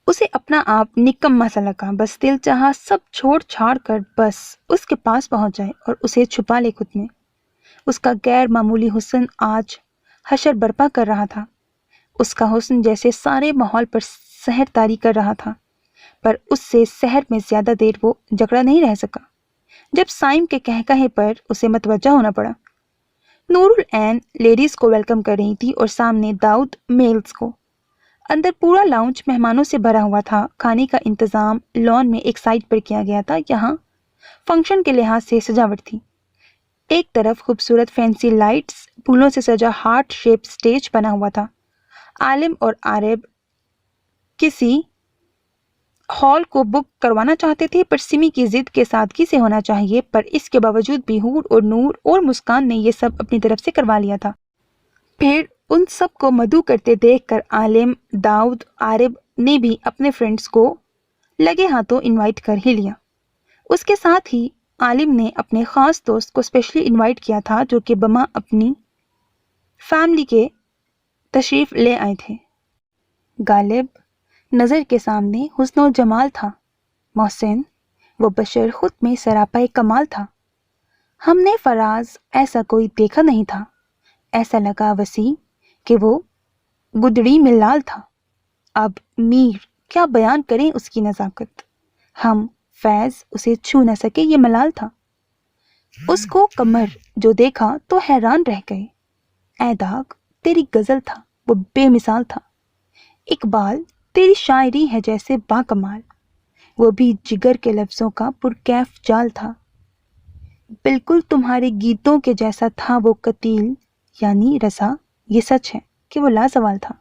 اسے اپنا آپ نکما سا لگا، بس دل چاہا سب چھوڑ چھاڑ کر بس اس کے پاس پہنچ جائے اور اسے چھپا لے خود میں۔ اس کا غیر معمولی حسن آج حشر برپا کر رہا تھا۔ اس کا حسن جیسے سارے ماحول پر سحر طاری کر رہا تھا، پر اس سے سحر میں زیادہ دیر وہ جکڑا نہیں رہ سکا جب سائم کے کہے پر اسے متوجہ ہونا پڑا۔ نور العین لیڈیز کو ویلکم کر رہی تھی اور سامنے داؤد میلز کو۔ اندر پورا لاؤنج مہمانوں سے بھرا ہوا تھا۔ کھانے کا انتظام لان میں ایک سائڈ پر کیا گیا تھا، یہاں فنکشن کے لحاظ سے سجاوٹ تھی۔ ایک طرف خوبصورت فینسی لائٹس، پھولوں سے سجا ہارٹ شیپ سٹیج بنا ہوا تھا۔ عالم اور عارب کسی ہال کو بک کروانا چاہتے تھے، پر سمی کی ضد کے سادگی سے ہونا چاہیے، پر اس کے باوجود بھی حور اور نور اور مسکان نے یہ سب اپنی طرف سے کروا لیا تھا۔ پھر ان سب کو مدعو کرتے دیکھ کر عالم، داؤد، عارب نے بھی اپنے فرینڈز کو لگے ہاتھوں انوائٹ کر ہی لیا۔ اس کے ساتھ ہی عالم نے اپنے خاص دوست کو اسپیشلی انوائٹ کیا تھا جو کہ بما اپنی فیملی کے تشریف لے آئے تھے۔ غالب نظر کے سامنے حسن و جمال تھا، محسن وہ بشر خود میں سراپا کمال تھا۔ ہم نے فراز ایسا کوئی دیکھا نہیں تھا، ایسا لگا وسیع کہ وہ گدڑی میں لال تھا۔ اب میر کیا بیان کریں اس کی نزاکت، ہم فیض اسے چھو نہ سکے یہ ملال تھا۔ اس کو کمر جو دیکھا تو حیران رہ گئے۔ اے داغ تیری غزل تھا وہ بے مثال تھا، اقبال تیری شاعری ہے جیسے با کمال، وہ بھی جگر کے لفظوں کا پرکیف جال تھا، بالکل تمہارے گیتوں کے جیسا تھا وہ قتیل، یعنی رسا یہ سچ ہے کہ وہ لازوال تھا۔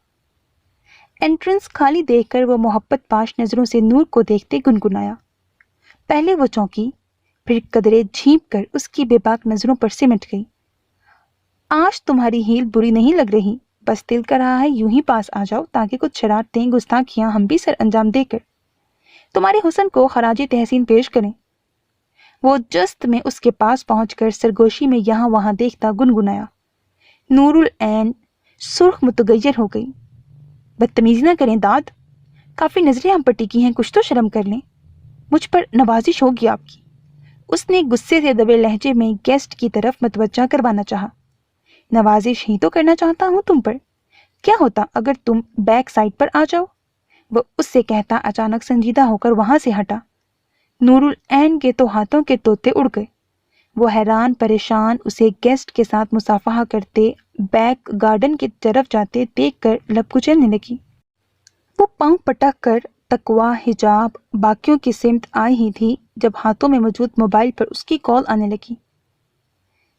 انٹرنس خالی دیکھ کر وہ محبت پاش نظروں سے نور کو دیکھتے گنگنایا۔ پہلے وہ چونکی، پھر قدرے جھینپ کر اس کی بے باک نظروں پر سمٹ گئی۔ آج تمہاری ہیل بری نہیں لگ رہی، بس دل کر رہا ہے یوں ہی پاس آ جاؤ تاکہ کچھ شرارتیں گستاخیاں ہم بھی سر انجام دے کر تمہارے حسن کو خراج تحسین پیش کریں۔ وہ جست میں اس کے پاس پہنچ کر سرگوشی میں یہاں وہاں دیکھتا گنگنایا۔ نور العین سرخ متغیر ہو گئی۔ بدتمیزی نہ کریں داد، کافی نظریں ہم پر ٹکی ہیں، کچھ تو شرم کر لیں، مجھ پر نوازش ہوگی آپ کی۔ اس نے غصے سے دبے لہجے میں گیسٹ کی طرف متوجہ کروانا چاہا۔ نوازش ہی تو کرنا چاہتا ہوں تم پر، کیا ہوتا اگر تم بیک سائڈ پر آ جاؤ؟ وہ اس سے کہتا اچانک سنجیدہ ہو کر وہاں سے ہٹا۔ نور العین کے تو ہاتھوں کے طوطے اڑ گئے۔ وہ حیران پریشان اسے گیسٹ کے ساتھ مصافحہ کرتے بیک گارڈن کی طرف جاتے دیکھ کر لب کچلنے لگی۔ وہ پاؤں پٹک کر تقویٰ حجاب باقیوں کی سمت آئی ہی تھی جب ہاتھوں میں موجود موبائل پر اس کی کال آنے لگی۔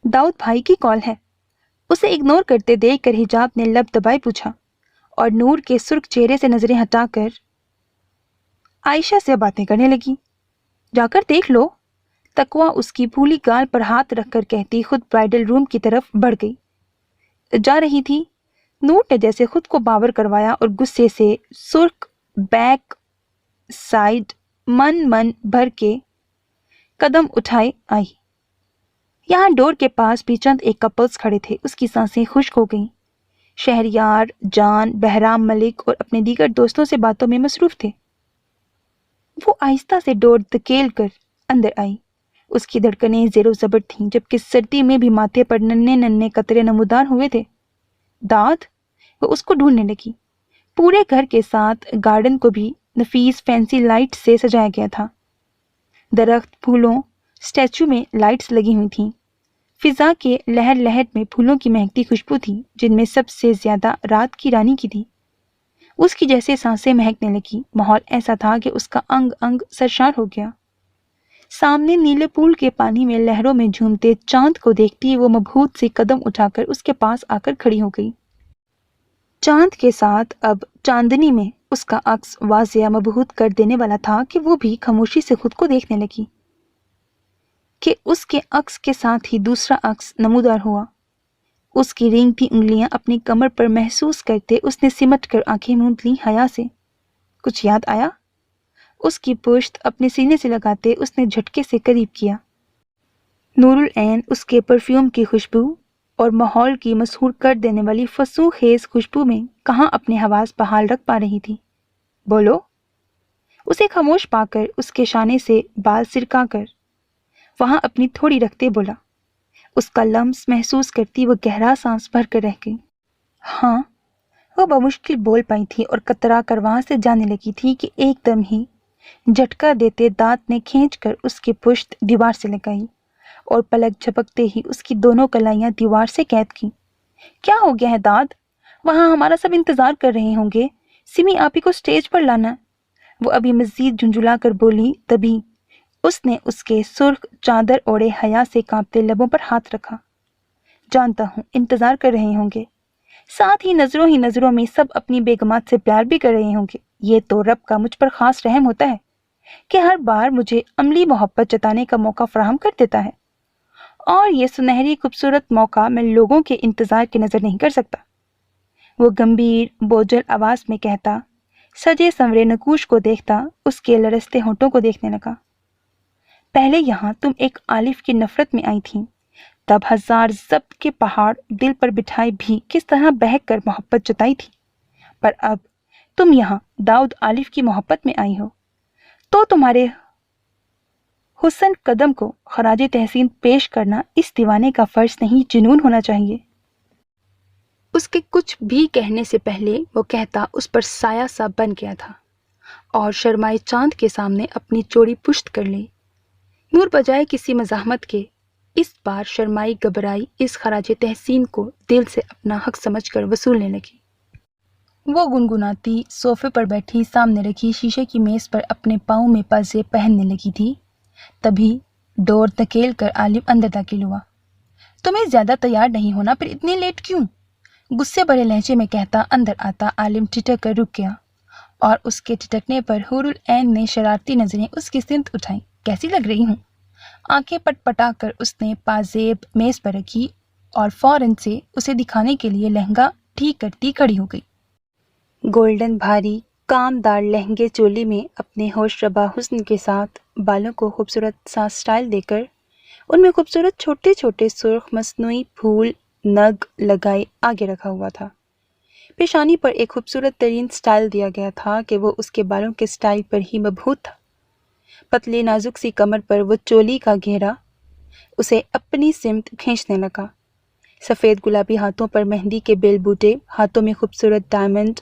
داؤد بھائی کی کال ہے، اسے اگنور کرتے دیکھ کر حجاب نے لب دبائے پوچھا، اور نور کے سرخ چہرے سے نظریں ہٹا کر عائشہ سے باتیں کرنے لگی۔ جا کر دیکھ لو، تقویٰ اس کی پھولی گال پر ہاتھ رکھ کر کہتی خود برائڈل روم کی طرف بڑھ گئی۔ جا رہی تھی، نور نے جیسے خود کو باور کروایا اور غصے سے سرخ بیک سائڈ من بھر کے قدم اٹھائے آئی۔ یہاں ڈور کے پاس بھی چند ایک کپلز کھڑے تھے۔ اس کی سانسیں خشک ہو گئیں۔ شہریار، جان، بہرام ملک اور اپنے دیگر دوستوں سے باتوں میں مصروف تھے۔ وہ آہستہ سے ڈور دھکیل کر اندر آئی۔ اس کی دھڑکنیں زیر و زبر تھیں جبکہ سردی میں بھی ماتھے پر ننھے ننھے قطرے نمودار ہوئے تھے۔ داد، وہ اس کو ڈھونڈنے لگی۔ پورے گھر کے ساتھ گارڈن کو بھی نفیس فینسی لائٹ سے سجایا گیا تھا۔ درخت، پھولوں، اسٹیچو میں لائٹس لگی ہوئی تھیں۔ فضا کے لہر لہر میں پھولوں کی مہکتی خوشبو تھی جن میں سب سے زیادہ رات کی رانی کی تھی۔ اس کی جیسے سانسیں مہکنے لگی، ماحول ایسا تھا کہ اس کا انگ انگ سرشار ہو گیا۔ سامنے نیلے پول کے پانی میں لہروں میں جھومتے چاند کو دیکھتی وہ مبہوت سی قدم اٹھا کر اس کے پاس آ کر کھڑی ہو گئی۔ چاند کے ساتھ اب چاندنی میں اس کا عکس واضح مبہوت کر دینے والا تھا کہ وہ بھی خاموشی سے خود کو دیکھنے لگی کہ اس کے عکس کے ساتھ ہی دوسرا عکس نمودار ہوا۔ اس کی رینگتی انگلیاں اپنی کمر پر محسوس کرتے اس نے سمٹ کر آنکھیں موند لیں حیا سے۔ کچھ یاد آیا؟ اس کی پشت اپنے سینے سے لگاتے اس نے جھٹکے سے قریب کیا۔ نور العین اس کے پرفیوم کی خوشبو اور ماحول کی مسحور کر دینے والی فسوں خیز خوشبو میں کہاں اپنے حواس بحال رکھ پا رہی تھی۔ بولو، اسے خاموش پا کر اس کے شانے سے بال سرکا کر وہاں اپنی تھوڑی رکھتے بولا۔ اس کا لمس محسوس کرتی وہ گہرا سانس بھر کر رہ گئی۔ ہاں، وہ بمشکل بول پائی تھی اور کترا کر وہاں سے جانے لگی تھی کہ ایک دم ہی جھٹکا دیتے دانت نے کھینچ کر اس کی پشت دیوار سے لگائی اور پلک جھپکتے ہی اس کی دونوں کلائیاں دیوار سے قید کی۔ کیا ہو گیا ہے داد؟ وہاں ہمارا سب انتظار کر رہے ہوں گے، سمی آپی کو سٹیج پر لانا۔ وہ ابھی مزید جھنجھلا کر بولی، تبھی اس نے اس کے سرخ چادر اوڑے حیا سے کانپتے لبوں پر ہاتھ رکھا۔ جانتا ہوں انتظار کر رہے ہوں گے، ساتھ ہی نظروں میں سب اپنی بیگمات سے پیار بھی کر رہے ہوں گے۔ یہ تو رب کا مجھ پر خاص رحم ہوتا ہے کہ ہر بار مجھے عملی محبت جتانے کا موقع فراہم کر دیتا ہے، اور یہ سنہری خوبصورت موقع میں لوگوں کے انتظار کی نظر نہیں کر سکتا۔ وہ گمبھیر بوجھل آواز میں کہتا، سجے سنورے نقوش کو دیکھتا اس کے لرزتے ہونٹوں کو دیکھنے لگا۔ پہلے یہاں تم ایک آلف کی نفرت میں آئی تھیں، تب ہزار ضبط کے پہاڑ دل پر بٹھائے بھی کس طرح بہک کر محبت جتائی تھی، پر اب تم یہاں داؤد آلف کی محبت میں آئی ہو تو تمہارے حسن قدم کو خراج تحسین پیش کرنا اس دیوانے کا فرض نہیں، جنون ہونا چاہیے۔ اس کے کچھ بھی کہنے سے پہلے وہ کہتا اس پر سایہ سا بن گیا تھا اور شرمائے چاند کے سامنے اپنی چوڑی پشت کر لی۔ نور بجائے کسی مزاحمت کے اس بار شرمائی گھبرائی اس خراج تحسین کو دل سے اپنا حق سمجھ کر وصولنے لگی۔ وہ گنگناتی صوفے پر بیٹھی سامنے رکھی شیشے کی میز پر اپنے پاؤں میں پازے پہننے لگی تھی، تبھی ڈور دھکیل کر عالم اندر داخل ہوا۔ تمہیں زیادہ تیار نہیں ہونا، پھر اتنی لیٹ کیوں؟ غصے بھرے لہجے میں کہتا اندر آتا عالم ٹھٹک کر رک گیا، اور اس کے ٹھٹکنے پر حور العین نے شرارتی نظریں اس کی سمت اٹھائیں۔ کیسی لگ رہی ہوں؟ آنکھیں پٹ پٹا کر اس نے پازیب میز پر رکھی اور فوراً سے اسے دکھانے کے لیے لہنگا ٹھیک کرتی کھڑی ہو گئی۔ گولڈن بھاری کامدار لہنگے چولی میں اپنے ہوش ربا حسن کے ساتھ بالوں کو خوبصورت سا سٹائل دے کر ان میں خوبصورت چھوٹے چھوٹے سرخ مصنوعی پھول نگ لگائے آگے رکھا ہوا تھا۔ پیشانی پر ایک خوبصورت ترین سٹائل دیا گیا تھا کہ وہ اس کے بالوں کے سٹائل پر ہی مبہوت تھا۔ پتلی نازک سی کمر پر وہ چولی کا گھیرا اسے اپنی سمت کھینچنے لگا۔ سفید گلابی ہاتھوں پر مہندی کے بیل بوٹے، ہاتھوں میں خوبصورت ڈائمنڈ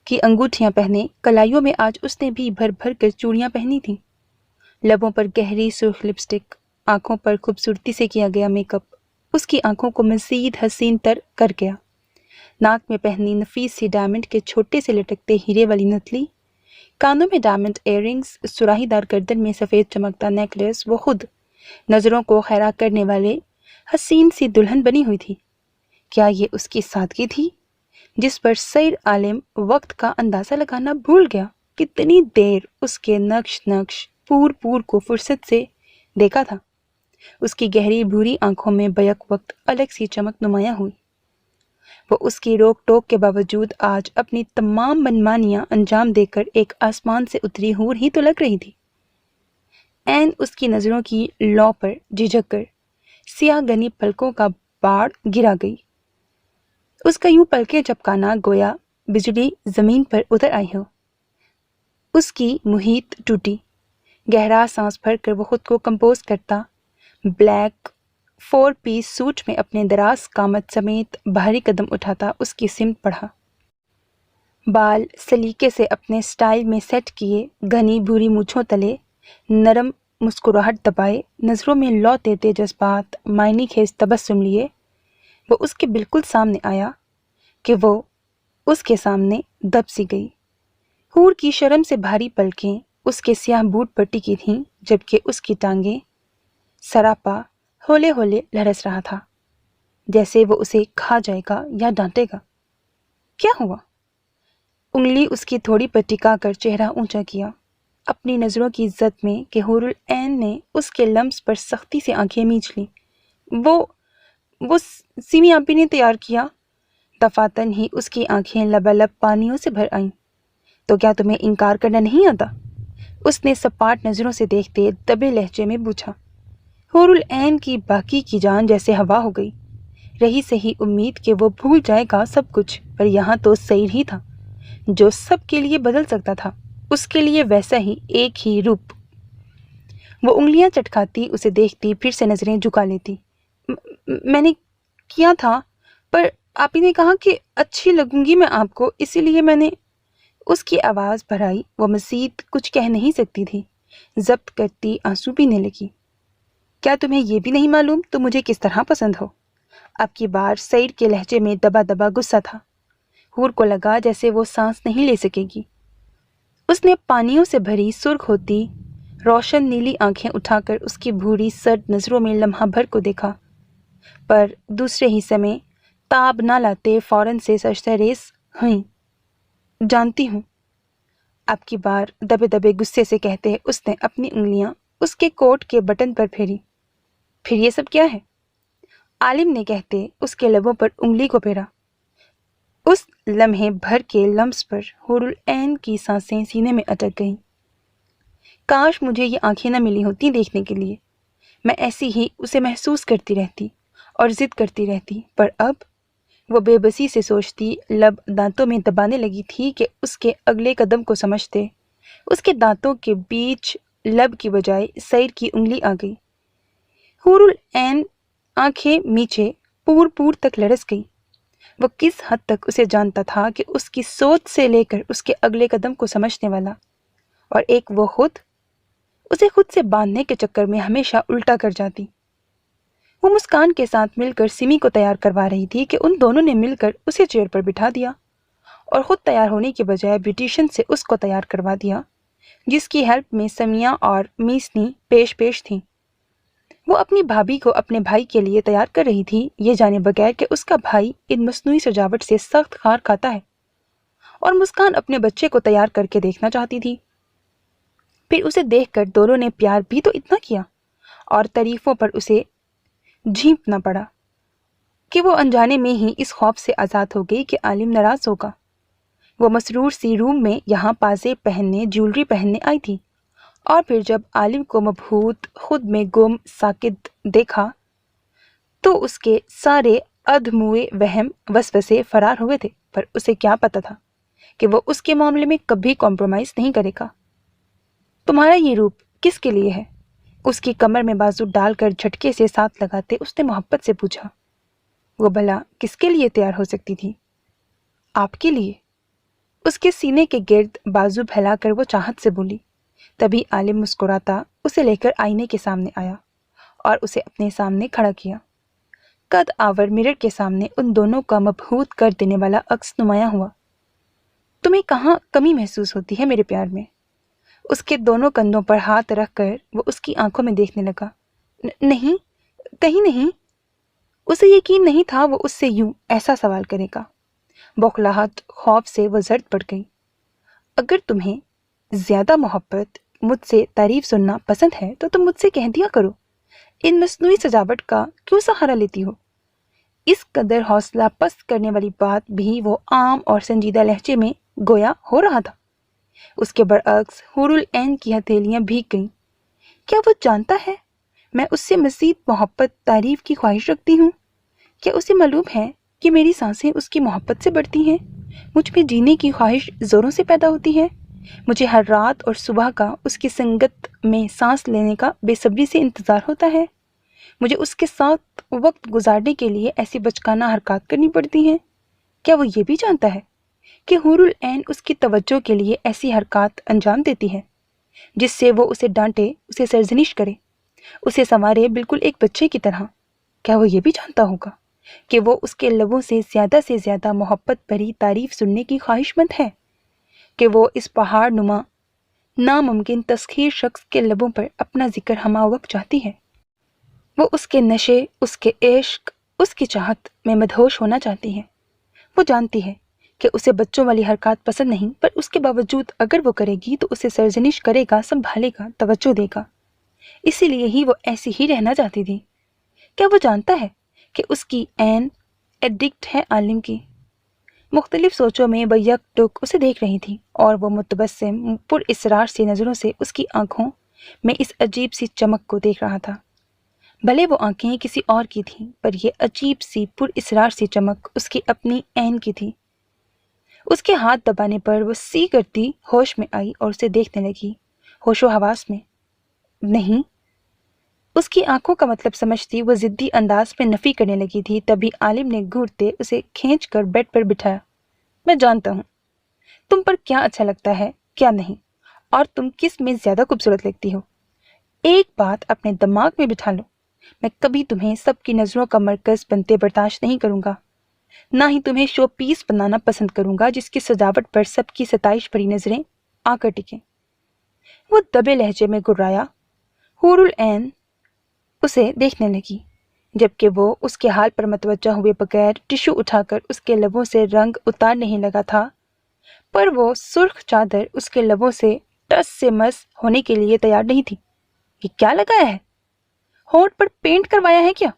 کی انگوٹھیاں پہنے، کلائیوں میں آج اس نے بھی بھر بھر کر چوڑیاں پہنی تھیں۔ لبوں پر گہری سرخ لپسٹک، آنکھوں پر خوبصورتی سے کیا گیا میک اپ اس کی آنکھوں کو مزید حسین تر کر گیا۔ ناک میں پہنی نفیس سی ڈائمنڈ کے چھوٹے سے لٹکتے ہیرے والی نتلی، کانوں میں ڈائمنڈ ایئر رنگز، سراہی دار گردن میں سفید چمکتا نیکلیس، وہ خود نظروں کو خیرہ کرنے والے حسین سی دلہن بنی ہوئی تھی۔ کیا یہ اس کی سادگی تھی جس پر سیر عالم وقت کا اندازہ لگانا بھول گیا؟ کتنی دیر اس کے نقش پور پور کو فرصت سے دیکھا تھا۔ اس کی گہری بھوری آنکھوں میں بیک وقت الگ سی چمک نمایاں ہوئی۔ وہ اس کی روک ٹوک کے باوجود آج اپنی تمام منمانیاں انجام دے کر ایک آسمان سے اتری حور ہی تو لگ رہی تھی۔ عین اس کی نظروں کی لو پر جھجک کر سیاہ گنی پلکوں کا باڑ گرا گئی۔ اس کا یوں پلکیں جھپکانا گویا بجلی زمین پر اتر آئی ہو۔ اس کی محیط ٹوٹی۔ گہرا سانس بھر کر وہ خود کو کمپوز کرتا بلیک 4 پیس سوٹ میں اپنے دراز قامت سمیت بھاری قدم اٹھاتا اس کی سمت بڑھا۔ بال سلیقے سے اپنے سٹائل میں سیٹ کیے، گھنی بھوری مونچھوں تلے نرم مسکراہٹ دبائے، نظروں میں لو دیتے جذبات معنی خیز تبسم لیے، وہ اس کے بالکل سامنے آیا کہ وہ اس کے سامنے دب سی گئی۔ حور کی شرم سے بھاری پلکیں اس کے سیاہ بوٹ پر ٹکی تھیں، جبکہ اس کی ٹانگیں سراپا ہولے ہولے لرز رہا تھا، جیسے وہ اسے کھا جائے گا یا ڈانٹے گا۔ کیا ہوا؟ انگلی اس کی تھوڑی پر ٹکا کر چہرہ اونچا کیا، اپنی نظروں کی زد میں کہ حور العین نے اس کے لمس پر سختی سے آنکھیں میچ لیں۔ وہ سیمی آپی نے تیار کیا۔ دفعتاً ہی اس کی آنکھیں لبالب پانیوں سے بھر آئیں۔ تو کیا تمہیں انکار کرنا نہیں آتا؟ اس نے سپاٹ نظروں سے دیکھتے دبے لہجے میں پوچھا۔ حور العین کی باقی کی جان جیسے ہوا ہو گئی۔ رہی صحیح امید کہ وہ بھول جائے گا سب کچھ، پر یہاں تو سیر ہی تھا جو سب کے لیے بدل سکتا تھا، اس کے لیے ویسا ہی ایک ہی روپ۔ وہ انگلیاں چٹکاتی اسے دیکھتی، پھر سے نظریں جھکا لیتی۔ میں نے کیا تھا، پر آپ ہی نے کہا کہ اچھی لگوں گی میں آپ کو، اسی لیے میں نے۔ اس کی آواز بھر آئی، وہ مزید کچھ کہہ نہیں سکتی تھی، ضبط کرتی آنسو پینے لگی۔ کیا تمہیں یہ بھی نہیں معلوم تم مجھے کس طرح پسند ہو؟ اب کی بار سعید کے لہجے میں دبا دبا غصہ تھا۔ حور کو لگا جیسے وہ سانس نہیں لے سکے گی۔ اس نے پانیوں سے بھری سرخ ہوتی روشن نیلی آنکھیں اٹھا کر اس کی بھوری سرد نظروں میں لمحہ بھر کو دیکھا، پر دوسرے ہی سمے تاب نہ لاتے فوراً سے سجدہ ریز ہوئیں۔ جانتی ہوں، اب کی بار دبے دبے غصے سے کہتے اس نے اپنی انگلیاں اس کے کوٹ کے بٹن پر پھیری۔ پھر یہ سب کیا ہے؟ عالم نے کہتے اس کے لبوں پر انگلی کو پھیرا۔ اس لمحے بھر کے لمس پر حور العین کی سانسیں سینے میں اٹک گئیں۔ کاش مجھے یہ آنکھیں نہ ملی ہوتی دیکھنے کے لیے، میں ایسی ہی اسے محسوس کرتی رہتی اور ضد کرتی رہتی، پر اب وہ بے بسی سے سوچتی، لب دانتوں میں دبانے لگی تھی کہ اس کے اگلے قدم کو سمجھتے اس کے دانتوں کے بیچ لب کی بجائے سیر کی انگلی آ گئی۔ حور العین آنکھیں میچے پور پور تک لرز گئی۔ وہ کس حد تک اسے جانتا تھا کہ اس کی سوچ سے لے کر اس کے اگلے قدم کو سمجھنے والا، اور ایک وہ خود اسے خود سے باندھنے کے چکر میں ہمیشہ الٹا کر جاتی۔ وہ مسکان کے ساتھ مل کر سمی کو تیار کروا رہی تھی کہ ان دونوں نے مل کر اسے چیئر پر بٹھا دیا اور خود تیار ہونے کے بجائے بیوٹیشین سے اس کو تیار کروا دیا، جس کی ہیلپ میں سمیہ اور میسنی پیش تھیں۔ وہ اپنی بھابھی کو اپنے بھائی کے لیے تیار کر رہی تھی، یہ جانے بغیر کہ اس کا بھائی ان مصنوعی سجاوٹ سے سخت خار کھاتا ہے، اور مسکان اپنے بچے کو تیار کر کے دیکھنا چاہتی تھی۔ پھر اسے دیکھ کر دونوں نے پیار بھی تو اتنا کیا، اور تعریفوں پر اسے جھینپنا پڑا۔ کہ وہ انجانے میں ہی اس خوف سے آزاد ہو گئی کہ عالم ناراض ہوگا۔ وہ مسرور سی روم میں یہاں پازے پہننے، جیولری پہننے آئی تھی، اور پھر جب عالم کو مبہوت، خود میں گم، ساکت دیکھا تو اس کے سارے ادھموئے وہم وسوسے فرار ہوئے تھے، پر اسے کیا پتا تھا کہ وہ اس کے معاملے میں کبھی کمپرومائز نہیں کرے گا۔ تمہارا یہ روپ کس کے لیے ہے؟ اس کی کمر میں بازو ڈال کر جھٹکے سے ساتھ لگاتے اس نے محبت سے پوچھا۔ وہ بھلا کس کے لیے تیار ہو سکتی تھی؟ آپ کے لیے۔ اس کے سینے کے گرد بازو پھیلا کر وہ چاہت سے بولی۔ تبھی عالم مسکراتا اسے لے کر آئینے کے سامنے آیا اور اسے اپنے سامنے کھڑا کیا۔ قد آور مرر کے سامنے ان دونوں کا مبہوت کر دینے والا عکس نمایاں ہوا۔ تمہیں کہاں کمی محسوس ہوتی ہے میرے پیار میں؟ اس کے دونوں کندھوں پر ہاتھ رکھ کر وہ اس کی آنکھوں میں دیکھنے لگا۔ نہیں، کہیں نہیں۔ اسے یقین نہیں تھا وہ اس سے یوں ایسا سوال کرے گا۔ بوکھلاہٹ، خوف سے وہ زرد پڑ گئی۔ اگر تمہیں زیادہ محبت، مجھ سے تعریف سننا پسند ہے تو تم مجھ سے کہہ دیا کرو۔ ان مصنوعی سجاوٹ کا کیوں سہارا لیتی ہو؟ اس قدر حوصلہ پست کرنے والی بات بھی وہ عام اور سنجیدہ لہجے میں گویا ہو رہا تھا۔ اس کے برعکس حور العین کی ہتھیلیاں بھیگ گئیں۔ کیا وہ جانتا ہے میں اس سے مزید محبت، تعریف کی خواہش رکھتی ہوں؟ کیا اسے معلوم ہے کہ میری سانسیں اس کی محبت سے بڑھتی ہیں؟ مجھ میں جینے کی خواہش زوروں سے پیدا ہوتی ہے۔ مجھے ہر رات اور صبح کا اس کی سنگت میں سانس لینے کا بے صبری سے انتظار ہوتا ہے۔ مجھے اس کے ساتھ وقت گزارنے کے لیے ایسی بچکانہ حرکات کرنی پڑتی ہیں۔ کیا وہ یہ بھی جانتا ہے کہ حور العین اس کی توجہ کے لیے ایسی حرکات انجام دیتی ہے جس سے وہ اسے ڈانٹے، اسے سرزنش کرے، اسے سنوارے بالکل ایک بچے کی طرح؟ کیا وہ یہ بھی جانتا ہوگا کہ وہ اس کے لبوں سے زیادہ محبت بھری تعریف سننے کی خواہش مند ہے، کہ وہ اس پہاڑ نما ناممکن تسخیر شخص کے لبوں پر اپنا ذکر ہمہ وقت چاہتی ہے؟ وہ اس کے نشے، اس کے عشق، اس کی چاہت میں مدہوش ہونا چاہتی ہے۔ وہ جانتی ہے کہ اسے بچوں والی حرکات پسند نہیں، پر اس کے باوجود اگر وہ کرے گی تو اسے سرزنش کرے گا، سنبھالے گا، توجہ دے گا۔ اسی لیے ہی وہ ایسی ہی رہنا چاہتی تھی۔ کیا وہ جانتا ہے کہ اس کی عین ایڈکٹ ہے عالم کی؟ مختلف سوچوں میں وہ یک ٹک اسے دیکھ رہی تھی، اور وہ متبسم پر اسرار سی نظروں سے اس کی آنکھوں میں اس عجیب سی چمک کو دیکھ رہا تھا۔ بھلے وہ آنکھیں کسی اور کی تھیں، پر یہ عجیب سی پر اسرار سی چمک اس کی اپنی عین کی تھی۔ اس کے ہاتھ دبانے پر وہ سی کرتی ہوش میں آئی اور اسے دیکھنے لگی، ہوش و حواس میں۔ نہیں، اس کی آنکھوں کا مطلب سمجھتی وہ ضدی انداز میں نفی کرنے لگی تھی۔ تبھی عالم نے گھورتے اسے کھینچ کر بیڈ پر بٹھایا۔ میں جانتا ہوں تم پر کیا اچھا لگتا ہے، کیا نہیں، اور تم کس میں زیادہ خوبصورت لگتی ہو۔ ایک بات اپنے دماغ میں بٹھا لو، میں کبھی تمہیں سب کی نظروں کا مرکز بنتے برداشت نہیں کروں گا، نہ ہی تمہیں شو پیس بنانا پسند کروں گا جس کی سجاوٹ پر سب کی ستائش بھری نظریں آ کر ٹکیں۔ وہ دبے لہجے میں گرایا۔ حور العین اسے دیکھنے لگی، جبکہ وہ اس کے حال پر متوجہ ہوئے بغیر ٹشو اٹھا کر اس کے لبوں سے رنگ اتار نہیں لگا تھا، پر وہ سرخ چادر اس کے لبوں سے ٹس سے مس ہونے کے لیے تیار نہیں تھی۔ یہ کیا لگایا ہے؟ ہونٹ پر پینٹ کروایا ہے کیا؟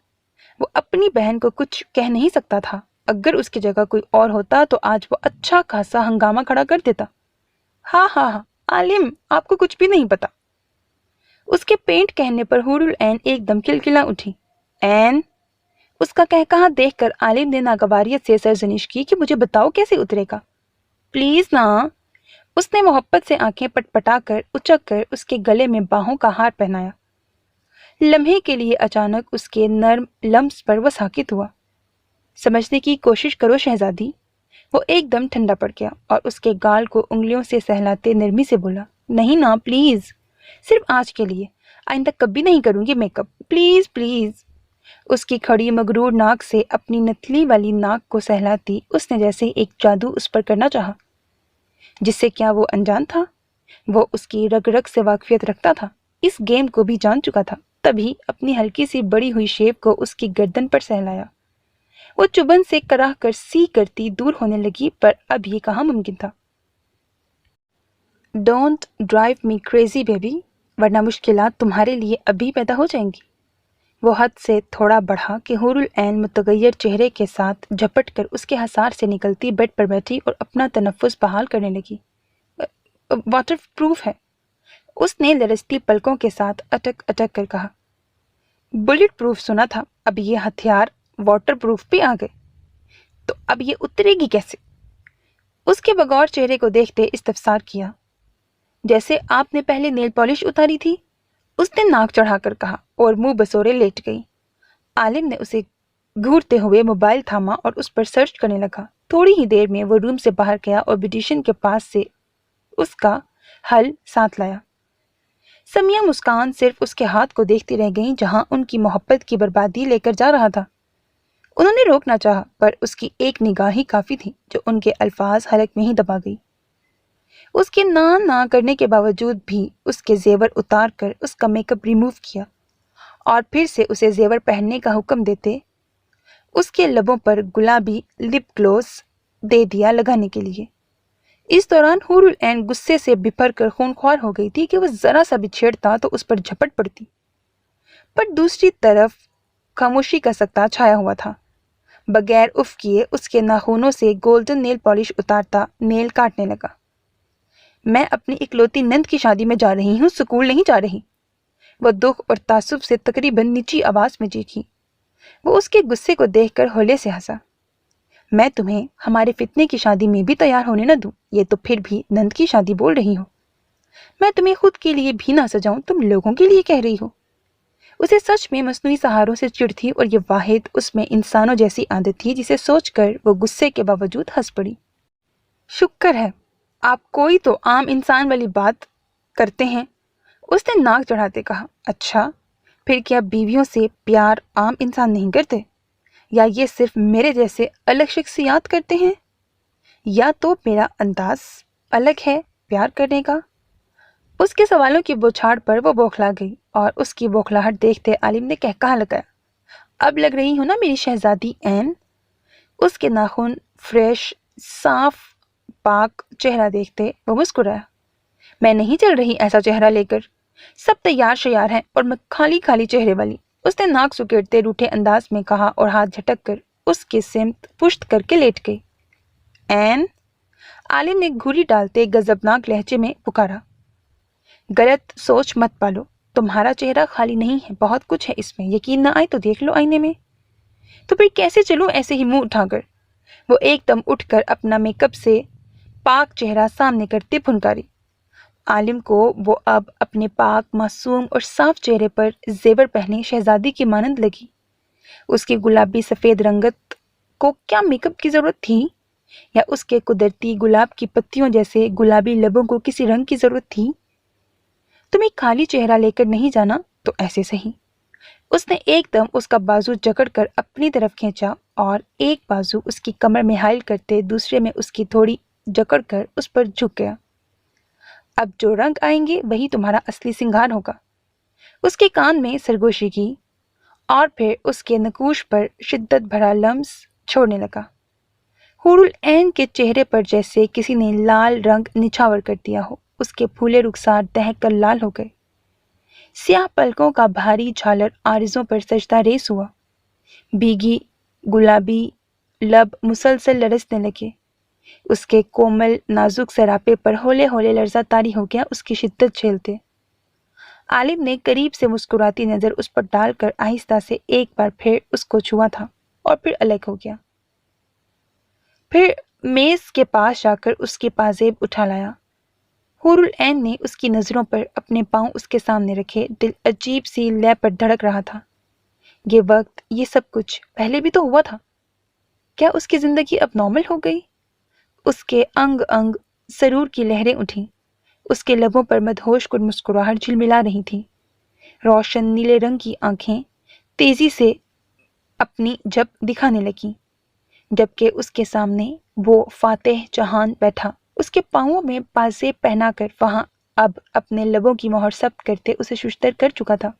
وہ اپنی بہن کو کچھ کہہ نہیں سکتا تھا۔ اگر اس کی جگہ کوئی اور ہوتا تو آج وہ اچھا خاصا ہنگامہ کھڑا کر دیتا۔ ہاں ہاں ہاں عالم، آپ کو کچھ بھی نہیں پتا۔ اس کے پینٹ کہنے پر حور العین ایک دم کلکلا اٹھی۔ عین، اس کا کہا دیکھ کر عالم نے ناگواریت سے سرزنش کی کہ مجھے بتاؤ کیسے اترے گا، پلیز نا۔ اس نے محبت سے آنکھیں پٹ پٹا کر اچک کر اس کے گلے میں باہوں کا ہار پہنایا۔ لمحے کے لیے اچانک اس کے نرم لمس پر وہ ساکت ہوا۔ سمجھنے کی کوشش کرو شہزادی۔ وہ ایک دم ٹھنڈا پڑ گیا اور اس کے گال کو انگلیوں سے سہلاتے نرمی سے بولا، نہیں نا پلیز، صرف آج کے لیے، آئندہ کبھی نہیں کروں گی میک اپ، پلیز پلیز۔ اس کی کھڑی مغرور ناک سے اپنی نتلی والی ناک کو سہلاتی اس نے جیسے ایک جادو اس پر کرنا چاہا، جس سے کیا وہ انجان تھا؟ وہ اس کی رگ رگ سے واقفیت رکھتا تھا، اس گیم کو بھی جان چکا تھا۔ تبھی اپنی ہلکی سی بڑی ہوئی شیپ کو اس کی گردن پر سہلایا۔ وہ چبھن سے کراہ کر سی کرتی دور ہونے لگی، پر اب یہ کہاں ممکن تھا۔ Don't drive me crazy baby, ورنہ مشکلات تمہارے لیے ابھی پیدا ہو جائیں گی۔ وہ حد سے تھوڑا بڑھا کہ حور العین متغیر چہرے کے ساتھ جھپٹ کر اس کے حصار سے نکلتی بیڈ پر بیٹھی اور اپنا تنفس بحال کرنے لگی۔ واٹر پروف ہے، اس نے لرزتی پلکوں کے ساتھ اٹک اٹک کر کہا۔ بلٹ پروف سنا تھا، اب یہ ہتھیار واٹر پروف بھی آ گئے، تو اب یہ اترے گی کیسے؟ اس کے بغور چہرے کو دیکھتے استفسار کیا۔ جیسے آپ نے پہلے نیل پالش اتاری تھی، اس نے ناک چڑھا کر کہا اور منہ بسورے لیٹ گئی۔ عالم نے اسے گھورتے ہوئے موبائل تھاما اور اس پر سرچ کرنے لگا۔ تھوڑی ہی دیر میں وہ روم سے باہر گیا اور بیوٹیشین کے پاس سے اس کا حل ساتھ لایا۔ سمیہ مسکان صرف اس کے ہاتھ کو دیکھتی رہ گئیں جہاں ان کی محبت کی بربادی لے کر جا رہا تھا۔ انہوں نے روکنا چاہا پر اس کی ایک نگاہ ہی کافی تھی جو ان کے الفاظ حلق میں ہی دبا گئی۔ اس کے نہ کرنے کے باوجود بھی اس کے زیور اتار کر اس کا میک اپ ریموو کیا اور پھر سے اسے زیور پہننے کا حکم دیتے اس کے لبوں پر گلابی لپ گلوس دے دیا لگانے کے لیے۔ اس دوران حور العین غصے سے بپھر کر خونخوار ہو گئی تھی کہ وہ ذرا سا بھی چھیڑتا تو اس پر جھپٹ پڑتی، پر دوسری طرف خاموشی کا سکتہ چھایا ہوا تھا۔ بغیر اف کیے اس کے ناخنوں سے گولڈن نیل پالش اتارتا نیل کاٹنے لگا۔ میں اپنی اکلوتی نند کی شادی میں جا رہی ہوں، سکول نہیں جا رہی، وہ دکھ اور تعصب سے تقریباً نیچی آواز میں چیخی۔ وہ اس کے غصے کو دیکھ کر ہولے سے ہنسا۔ میں تمہیں ہمارے فتنے کی شادی میں بھی تیار ہونے نہ دوں، یہ تو پھر بھی نند کی شادی بول رہی ہو۔ میں تمہیں خود کے لیے بھی نہ سجاؤں، تم لوگوں کے لیے کہہ رہی ہو۔ اسے سچ میں مصنوعی سہاروں سے چڑ تھی اور یہ واحد اس میں انسانوں جیسی عادت تھی جسے سوچ کر وہ غصے کے باوجود ہنس پڑی۔ شکر ہے آپ کوئی تو عام انسان والی بات کرتے ہیں، اس نے ناک چڑھاتے کہا۔ اچھا، پھر کیا بیویوں سے پیار عام انسان نہیں کرتے، یا یہ صرف میرے جیسے الگ شخصیات کرتے ہیں؟ یا تو میرا انداز الگ ہے پیار کرنے کا؟ اس کے سوالوں کی بوچھاڑ پر وہ بوکھلا گئی اور اس کی بوکھلاہٹ دیکھتے عالم نے کہا لگایا، اب لگ رہی ہو نا میری شہزادی عین؟ اس کے ناخن فریش صاف پاک چہرہ دیکھتے وہ مسکرایا۔ میں نہیں چل رہی ایسا چہرہ لے کر، سب تیار شیار ہیں اور میں خالی خالی چہرے والی، اس نے ناک سکیڑتے روٹھے انداز میں کہا اور ہاتھ جھٹک کر اس کے سمت پشت کر کے لیٹ گئی۔ عین؟ عالم نے گھوری ڈالتے غضبناک لہجے میں پکارا۔ غلط سوچ مت پالو، تمہارا چہرہ خالی نہیں ہے، بہت کچھ ہے اس میں، یقین نہ آئے تو دیکھ لو آئینے میں۔ تو پھر کیسے چلوں ایسے ہی منہ اٹھا کر؟ وہ ایک دم اٹھ کر اپنا میک اپ سے پاک چہرہ سامنے کرتے پھنکاری۔ عالم کو وہ اب اپنے پاک معصوم اور صاف چہرے پر زیور پہنے شہزادی کی مانند لگی۔ اس کی گلابی سفید رنگت کو کیا میک اپ کی ضرورت تھی، یا اس کے قدرتی گلاب کی پتیوں جیسے گلابی لبوں کو کسی رنگ کی ضرورت تھی؟ تمہیں خالی چہرہ لے کر نہیں جانا تو ایسے صحیح۔ اس نے ایک دم اس کا بازو جکڑ کر اپنی طرف کھینچا اور ایک بازو اس کی کمر میں حائل کرتے دوسرے میں اس کی تھوڑی جکڑ کر اس پر جھک گیا۔ اب جو رنگ آئیں گے وہی تمہارا اصلی سنگھار ہوگا۔ اس کے کان میں سرگوشی کی اور پھر اس کے نقوش پر شدت بھرا لمس چھوڑنے لگا۔ حور العین کے چہرے پر جیسے کسی نے لال رنگ نچھاور کر دیا ہو، اس کے پھولے رخسار دہک کر لال ہو گئے۔ سیاہ پلکوں کا بھاری جھالر آرزوں پر سجدہ ریز ہوا۔ بھیگی گلابی لب مسلسل لرزنے لگے۔ اس کے کومل نازک سراپے پر ہولے ہولے لرزہ طاری ہو گیا اس کی شدت جھیلتے۔ عالم نے قریب سے مسکراتی نظر اس پر ڈال کر آہستہ سے ایک بار پھر اس کو چھوا تھا اور پھر الگ ہو گیا۔ پھر میز کے پاس جا کر اس کی پازیب اٹھا لایا۔ حور العین نے اس کی نظروں پر اپنے پاؤں اس کے سامنے رکھے، دل عجیب سی لے پر دھڑک رہا تھا۔ یہ وقت، یہ سب کچھ پہلے بھی تو ہوا تھا۔ کیا اس کی زندگی اب نارمل ہو گئی؟ اس کے انگ انگ سرور کی لہریں اٹھیں، اس کے لبوں پر مدہوش کن مسکراہٹ جھلملا رہی تھی۔ روشن نیلے رنگ کی آنکھیں تیزی سے اپنی جب دکھانے لگیں، جبکہ اس کے سامنے وہ فاتح جہان بیٹھا، اس کے پاؤں میں پازیب پہنا کر وہاں اب اپنے لبوں کی مہر ثبت کرتے اسے ششدر کر چکا تھا۔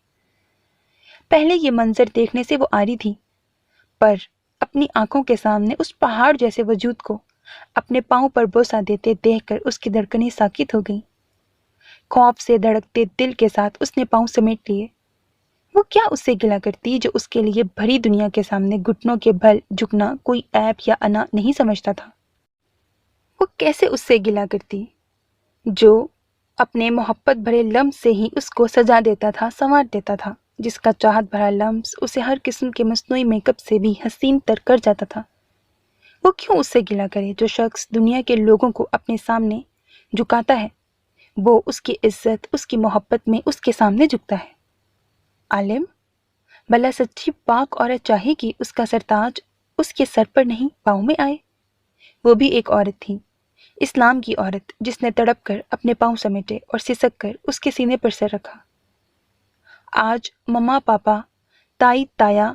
پہلے یہ منظر دیکھنے سے وہ آری تھی، پر اپنی آنکھوں کے سامنے اس پہاڑ جیسے وجود کو اپنے پاؤں پر بوسہ دیتے دیکھ کر اس کی دھڑکنیں ساکت ہو گئیں۔ خوف سے دھڑکتے دل کے ساتھ اس نے پاؤں سمیٹ لیے۔ وہ کیا اس سے گلا کرتی جو اس کے لیے بھری دنیا کے سامنے گھٹنوں کے بل جھکنا کوئی عیب یا انا نہیں سمجھتا تھا؟ وہ کیسے اس سے گلا کرتی جو اپنے محبت بھرے لمس سے ہی اس کو سجا دیتا تھا، سنوار دیتا تھا، جس کا چاہت بھرا لمس اسے ہر قسم کے مصنوعی میک اپ سے بھی حسین تر کر جاتا تھا؟ وہ کیوں اس سے گلا کرے جو شخص دنیا کے لوگوں کو اپنے سامنے جھکاتا ہے، وہ اس کی عزت، اس کی محبت میں اس کے سامنے جھکتا ہے؟ عالم، بھلا سچی پاک عورت چاہے کہ اس کا سرتاج اس کے سر پر نہیں پاؤں میں آئے؟ وہ بھی ایک عورت تھی، اسلام کی عورت، جس نے تڑپ کر اپنے پاؤں سمیٹے اور سسک کر اس کے سینے پر سر رکھا۔ آج مما، پاپا، تائی، تایا،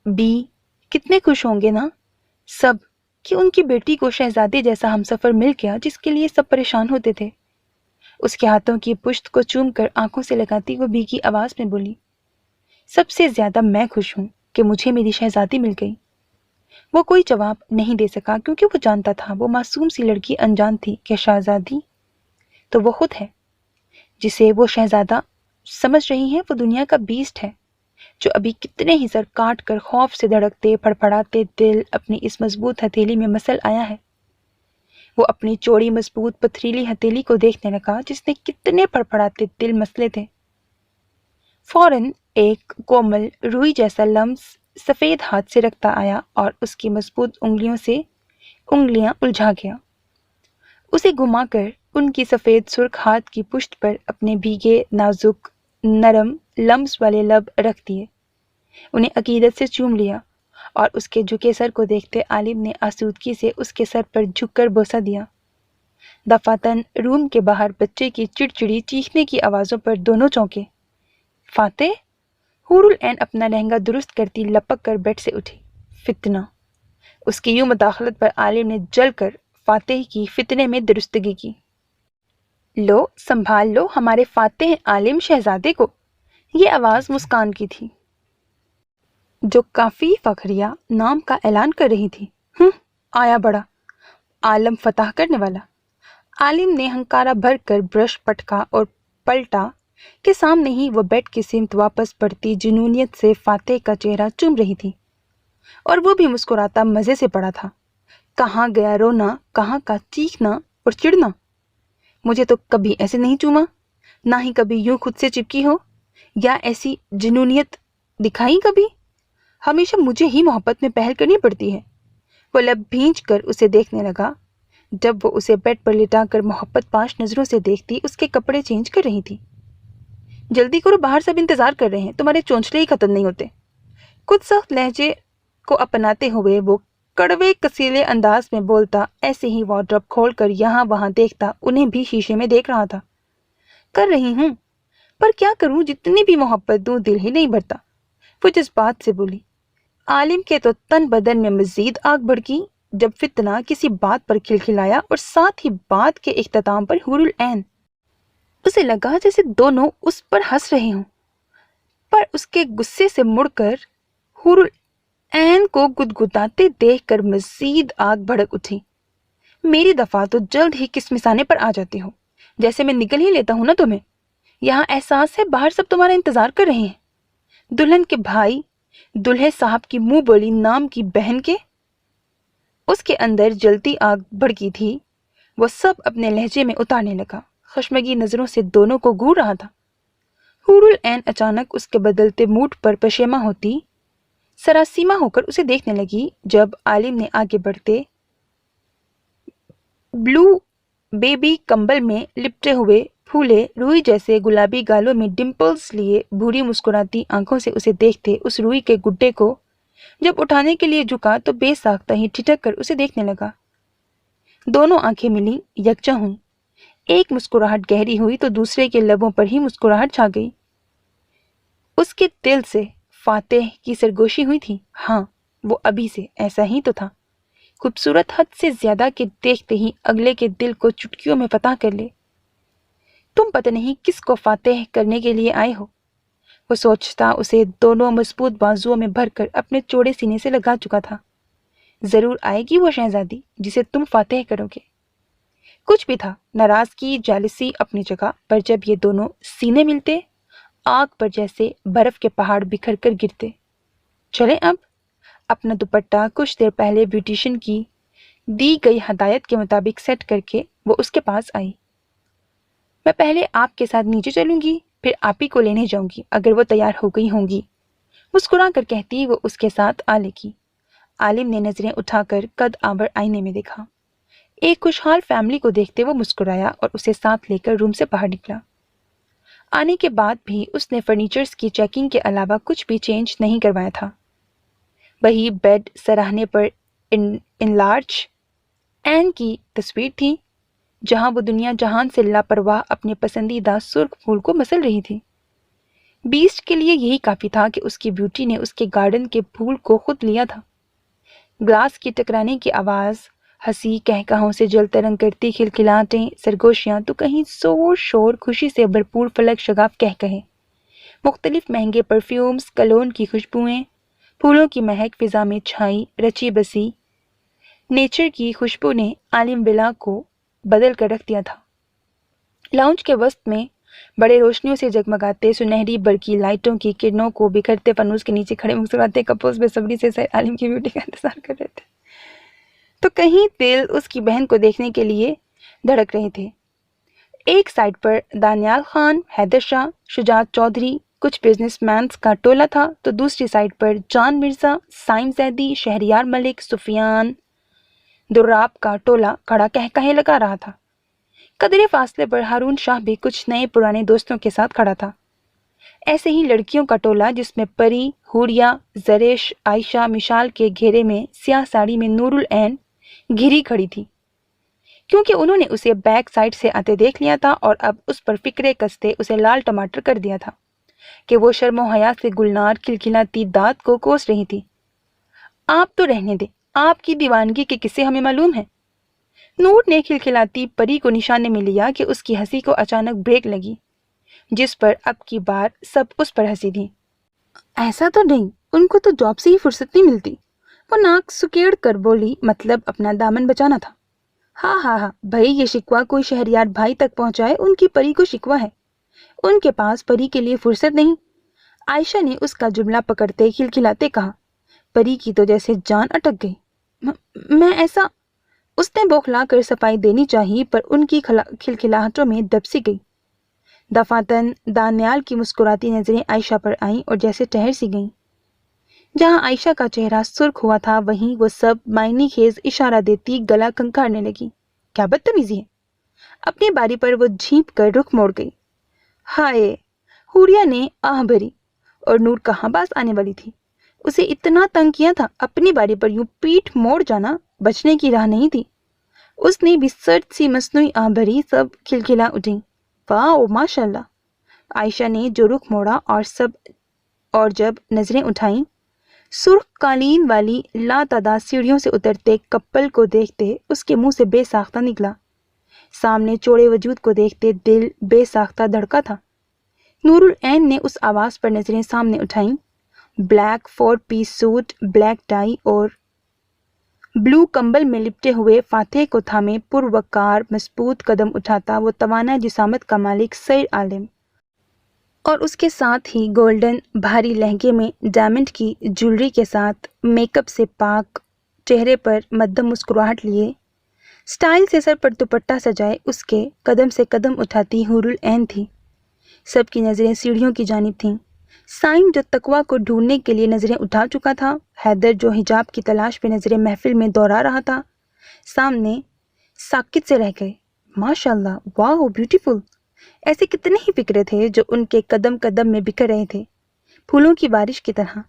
بی کتنے خوش ہوں گے نا سب کہ ان کی بیٹی کو شہزادے جیسا ہمسفر مل گیا جس کے لیے سب پریشان ہوتے تھے۔ اس کے ہاتھوں کی پشت کو چوم کر آنکھوں سے لگاتی وہ بھیگی آواز میں بولی، سب سے زیادہ میں خوش ہوں کہ مجھے میری شہزادی مل گئی۔ وہ کوئی جواب نہیں دے سکا کیونکہ وہ جانتا تھا وہ معصوم سی لڑکی انجان تھی کہ شہزادی تو وہ خود ہے، جسے وہ شہزادہ سمجھ رہی ہیں وہ دنیا کا بیسٹ ہے، جو ابھی کتنے ہی سر کاٹ کر خوف سے دھڑکتے پھڑپھڑاتے دل اپنی اس مضبوط ہتھیلی میں مسل آیا ہے۔ وہ اپنی چوڑی مضبوط پتھریلی ہتھیلی کو دیکھنے لگا جس نے کتنے پھڑپھڑاتے دل مسلے تھے۔ فوراً ایک کومل روئی جیسا لمس سفید ہاتھ سے رکھتا آیا اور اس کی مضبوط انگلیوں سے انگلیاں الجھا گیا۔ اسے گھما کر ان کی سفید سرخ ہاتھ کی پشت پر اپنے بھیگے نازک نرم لمس والے لب رکھ دیے، انہیں عقیدت سے چوم لیا اور اس کے جھکے سر کو دیکھتے عالم نے آسودگی سے اس کے سر پر جھک کر بوسہ دیا۔ دفاتن روم کے باہر بچے کی چڑچڑی چیخنے کی آوازوں پر دونوں چونکے۔ فاتح، حور العین اپنا لہنگا درست کرتی لپک کر بیڈ سے اٹھی۔ فتنہ! اس کی یوں مداخلت پر عالم نے جل کر فاتح کی فتنے میں درستگی کی۔ لو، سنبھال لو ہمارے فاتح عالم شہزادے کو۔ یہ آواز مسکان کی تھی جو کافی فخریہ نام کا اعلان کر رہی تھی۔ آیا بڑا عالم فتح کرنے والا۔ عالم نے ہنکارا بھر کر برش پٹکا اور پلٹا کہ سامنے ہی وہ بیڈ کی سمت واپس بڑھتی جنونیت سے فاتح کا چہرہ چوم رہی تھی، اور وہ بھی مسکراتا مزے سے پڑا تھا۔ کہاں گیا رونا، کہاں کا چیخنا اور چڑنا؟ مجھے تو کبھی ایسے نہیں چوما، نہ ہی کبھی یوں خود سے چپکی ہو یا ایسی جنونیت دکھائی کبھی۔ ہمیشہ مجھے ہی محبت میں پہل کرنی پڑتی ہے۔ وہ لب بھینچ کر اسے دیکھنے لگا۔ جب وہ اسے بیڈ پر لٹا کر محبت پاش نظروں سے دیکھتی اس کے کپڑے چینج کر رہی تھی۔ جلدی کرو، باہر سب انتظار کر رہے ہیں، تمہارے چونچلے ہی ختم نہیں ہوتے۔ کچھ سخت لہجے کو اپناتے ہوئے وہ کڑوے کسیلے انداز میں بولتا ایسے ہی وارڈروب کھول کر یہاں وہاں دیکھتا، انہیں بھی شیشے میں دیکھ رہا تھا۔ کر رہی ہوں، پر کیا کروں، جتنی بھی محبت دوں دل ہی نہیں بھرتا، وہ جذبات سے بولی۔ عالم کے تو تن بدن میں مزید آگ بھڑکی جب فتنہ کسی بات پر کھلکھلایا اور ساتھ ہی بات کے اختتام پر حور العین۔ اسے لگا جیسے دونوں اس پر ہنس رہے ہوں، پر اس کے غصے سے مڑ کر حور العین کو گدگداتے دیکھ کر مزید آگ بھڑک اٹھی۔ میری دفعہ تو جلد ہی کسمسانے پر آ جاتی ہو، جیسے میں نگل ہی لیتا ہوں نا تمہیں۔ یہاں احساس ہے باہر سب تمہارا انتظار کر رہے ہیں، دلہن کے بھائی، دلہے صاحب کی منہ بولی نام کی بہن کے۔ اس کے اندر جلتی آگ بھڑکی تھی، وہ سب اپنے لہجے میں اتارنے لگا، خشمگی نظروں سے دونوں کو گھور رہا تھا۔ حور العین اچانک اس کے بدلتے موڈ پر پشیماں ہوتی سراسیمہ ہو کر اسے دیکھنے لگی جب عالم نے آگے بڑھتے بلو بیبی کمبل میں لپٹے ہوئے پھولے روئی جیسے گلابی گالوں میں ڈمپلز لیے بھوری مسکراتی آنکھوں سے اسے دیکھتے اس روئی کے گڈے کو جب اٹھانے کے لیے جھکا تو بے ساختہ ہی ٹھٹک کر اسے دیکھنے لگا۔ دونوں آنکھیں ملی، یکجا ہوئیں، ایک مسکراہٹ گہری ہوئی تو دوسرے کے لبوں پر ہی مسکراہٹ چھا گئی۔ اس کے دل سے فاتح کی سرگوشی ہوئی تھی۔ ہاں، وہ ابھی سے ایسا ہی تو تھا، خوبصورت حد سے زیادہ کہ دیکھتے ہی اگلے کے دل کو چٹکیوں میں فتح کر لے۔ تم پتہ نہیں کس کو فاتح کرنے کے لیے آئے ہو، وہ سوچتا اسے دونوں مضبوط بازوؤں میں بھر کر اپنے چوڑے سینے سے لگا چکا تھا۔ ضرور آئے گی وہ شہزادی جسے تم فاتح کرو گے۔ کچھ بھی تھا، ناراضگی، جالسی اپنی جگہ، پر جب یہ دونوں سینے ملتے آگ پر جیسے برف کے پہاڑ بکھر کر گرتے۔ چلیں اب۔ اپنا دوپٹہ کچھ دیر پہلے بیوٹیشین کی دی گئی ہدایت کے مطابق سیٹ کر کے وہ اس کے پاس آئی۔ میں پہلے آپ کے ساتھ نیچے چلوں گی، پھر آپ ہی کو لینے جاؤں گی اگر وہ تیار ہو گئی ہوں گی، مسکرا کر کہتی وہ اس کے ساتھ آ لگی۔ عالم نے نظریں اٹھا کر قد آور آئینے میں دیکھا۔ ایک خوشحال فیملی کو دیکھتے وہ مسکرایا اور اسے ساتھ لے کر روم سے باہر نکلا۔ آنے کے بعد بھی اس نے فرنیچرز کی چیکنگ کے علاوہ کچھ بھی چینج نہیں کروایا تھا۔ وہی بیڈ سراہنے پر انلارج این کی تصویر تھی، جہاں وہ دنیا جہان سے لاپرواہ اپنے پسندیدہ سرخ پھول کو مسل رہی تھی۔ بیسٹ کے لیے یہی کافی تھا کہ اس کی بیوٹی نے اس کے گارڈن کے پھول کو خود لیا تھا۔ گلاس کی ٹکرانے کی آواز، ہنسی کہکہاؤں سے جل ترنگ کرتی کھلکھلاہٹیں سرگوشیاں، تو کہیں زور شور خوشی سے بھرپور فلک شگاف کہے، مختلف مہنگے پرفیومز، کلون کی خوشبوئیں، پھولوں کی مہک فضا میں چھائی رچی بسی۔ نیچر کی خوشبو نے عالم ولا کو بدل کر رکھ دیا تھا۔ لاؤنج کے وسط میں بڑے روشنیوں سے جگمگاتے سنہری برقی لائٹوں کی کرنوں کو بکھرتے فانوس کے نیچے کھڑے مسکراتے کپلز بے صبری سے سیر عالم کی بیوٹی کا انتظار کر رہے تھے، تو کہیں دل اس کی بہن کو دیکھنے کے لیے دھڑک رہے تھے۔ ایک سائڈ پر دانیال خان، حیدر شاہ، شجاعت چودھری، کچھ بزنس مینز کا ٹولہ تھا، تو دوسری سائڈ پر جان مرزا، سائم زیدی، شہریار ملک، سفیان دراب کا ٹولہ کھڑا کہے لگا رہا تھا۔ قدرے فاصلے پر ہارون شاہ بھی کچھ نئے پرانے دوستوں کے ساتھ کھڑا تھا۔ ایسے ہی لڑکیوں کا ٹولہ جس میں پری، حوریہ، زریش، عائشہ مشال کے گھیرے میں سیاہ ساڑی میں نور العین گھری کھڑی تھی، کیونکہ انہوں نے اسے بیک سائڈ سے آتے دیکھ لیا تھا اور اب اس پر فکرے کستے اسے لال ٹماٹر کر دیا تھا کہ وہ شرم و حیا سے گلنار کھلکھلاتی دانت کو کوس رہی تھی۔ آپ تو رہنے دیں، آپ کی دیوانگی کے قصے ہمیں معلوم ہیں۔ نور نے کھلکھلاتی پری کو نشانے میں لیا کہ اس کی ہنسی کو اچانک بریک لگی، جس پر اب کی بار سب اس پر ہنسی تھی۔ ایسا تو نہیں، ان کو تو جاب سے ہی فرصت نہیں ملتی، وہ ناک سکیڑ کر بولی، مطلب اپنا دامن بچانا تھا۔ ہاں ہاں ہاں بھائی، یہ شکوہ کوئی شہریار بھائی تک پہنچائے، ان کی پری کو شکوہ ہے، ان کے پاس پری کے لیے فرصت نہیں۔ عائشہ نے اس کا جملہ پکڑتے کھلکھلاتے کہا۔ پری کی تو جیسے جان اٹک گئی۔ میں ایسا، اس نے بوکھلا کر صفائی دینی چاہی، پر ان کی کھلکھلاہٹوں میں دب سی گئی۔ دفاتن دانیال کی مسکراتی نظریں عائشہ پر آئیں اور جیسے ٹھہر سی گئیں۔ جہاں عائشہ کا چہرہ سرخ ہوا تھا، وہیں وہ سب معنی خیز اشارہ دیتی گلا کنکھارنے لگی۔ کیا بدتمیزی ہے! اپنی باری پر وہ جھینپ کر رخ موڑ گئی۔ ہائے! حوریہ نے آہ بھری، اور نور کہاں باز آنے والی تھی؟ اسے اتنا تنگ کیا تھا، اپنی باری پر یوں پیٹھ موڑ جانا بچنے کی راہ نہیں تھی۔ اس نے بھی سرد سی مصنوعی آہ بھری، سب کھلکھلا اٹھیں۔ واہ ماشاء اللہ! عائشہ نے جو رخ موڑا اور جب نظریں اٹھائیں، سرخ قالین والی لاتعداد سیڑھیوں سے اترتے کپل کو دیکھتے اس کے منہ سے بے ساختہ نکلا۔ سامنے چوڑے وجود کو دیکھتے دل بے ساختہ دھڑکا تھا۔ نور العین نے اس آواز پر نظریں سامنے اٹھائیں۔ Black 4 piece suit, black tie اور بلو کمبل میں لپٹے ہوئے فاتح کو تھامے پروقار مضبوط قدم اٹھاتا وہ توانا جسامت کا مالک سیر عالم، اور اس کے ساتھ ہی گولڈن بھاری لہنگے میں ڈائمنڈ کی جیولری کے ساتھ میک اپ سے پاک چہرے پر مدھم مسکراہٹ لیے سٹائل سے سر پر دوپٹہ سجائے اس کے قدم سے قدم اٹھاتی حور العین تھی۔ سب کی نظریں سیڑھیوں کی جانب تھیں۔ سائم جو تقویٰ کو ڈھونڈنے کے لیے نظریں اٹھا چکا تھا، حیدر جو حجاب کی تلاش میں نظریں محفل میں دوڑا رہا تھا، سامنے ساکت سے رہ گئے۔ ماشاء اللہ، واو بیوٹیفل! ایسے کتنے ہی فکرے تھے جو ان کے قدم قدم میں بکھر رہے تھے، پھولوں کی بارش کی طرح۔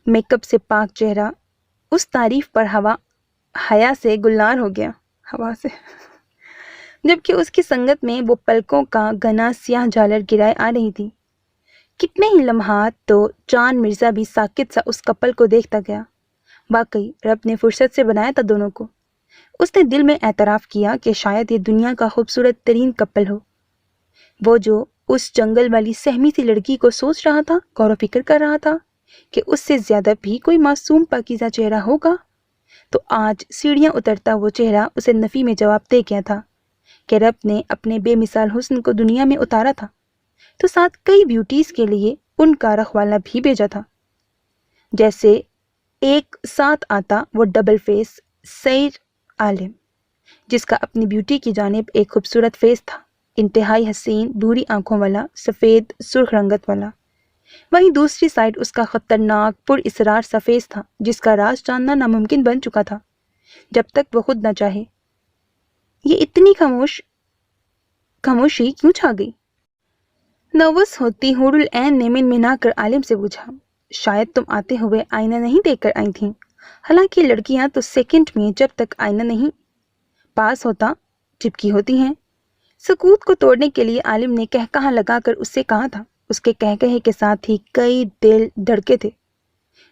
میک اپ سے پاک چہرہ اس تعریف پر حیا سے گلنار ہو گیا، ہوا سے جبکہ اس کی سنگت میں وہ پلکوں کا گنا سیاہ جھالر گرائے آ رہی تھی۔ کتنے ہی لمحات تو جان مرزا بھی ساکت سا اس کپل کو دیکھتا گیا۔ واقعی رب نے فرصت سے بنایا تھا دونوں کو۔ اس نے دل میں اعتراف کیا کہ شاید یہ دنیا کا خوبصورت ترین کپل ہو۔ وہ جو اس جنگل والی سہمی سی لڑکی کو سوچ رہا تھا، غور و فکر کر رہا تھا کہ اس سے زیادہ بھی کوئی معصوم پاکیزہ چہرہ ہوگا، تو آج سیڑھیاں اترتا وہ چہرہ اسے نفی میں جواب دے گیا تھا کہ رب نے اپنے بے مثال حسن کو دنیا میں اتارا تھا، تو ساتھ کئی بیوٹیز کے لیے ان کا رکھوالا بھی بھیجا تھا، جیسے ایک ساتھ آتا وہ ڈبل فیس سیر عالم، جس کا اپنی بیوٹی کی جانب ایک خوبصورت فیس تھا، انتہائی حسین بھوری آنکھوں والا، سفید سرخ رنگت والا۔ وہیں دوسری سائڈ اس کا خطرناک پر اسرار سا فیس تھا، جس کا راز جاننا ناممکن بن چکا تھا جب تک وہ خود نہ چاہے۔ یہ اتنی خاموشی کیوں چھا گئی؟ نروس ہوتی حور العین نے منمنا کر عالم سے پوچھا، شاید تم آتے ہوئے آئینہ نہیں دیکھ کر آئی تھیں؟ حالانکہ لڑکیاں تو سیکنڈ میں جب تک آئینہ نہیں پاس ہوتا چپکی ہوتی ہیں۔ سکوت کو توڑنے کے لیے عالم نے کہا لگا کر اس سے کہا تھا۔ اس کے کہے کے ساتھ ہی کئی دل دھڑکے تھے،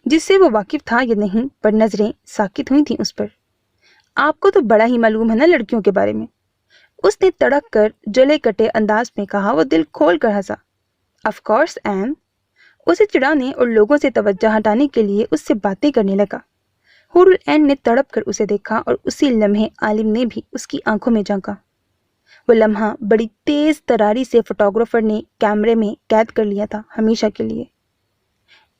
جس سے وہ واقف تھا یا نہیں، پر نظریں ساکت ہوئی تھیں اس پر۔ آپ کو تو بڑا ہی معلوم ہے نا لڑکیوں کے بارے میں، اس نے تڑک کر جلے کٹے انداز میں کہا۔ وہ دل کھول کر ہنسا۔ آف کورس این، اسے چڑھانے اور لوگوں سے توجہ ہٹانے کے لیے اس سے باتیں کرنے لگا۔ حور العین نے تڑپ کر اسے دیکھا اور اسی لمحے عالم نے بھی اس کی آنکھوں میں جھانکا۔ وہ لمحہ بڑی تیز تراری سے فوٹوگرافر نے کیمرے میں قید کر لیا تھا، ہمیشہ کے لیے۔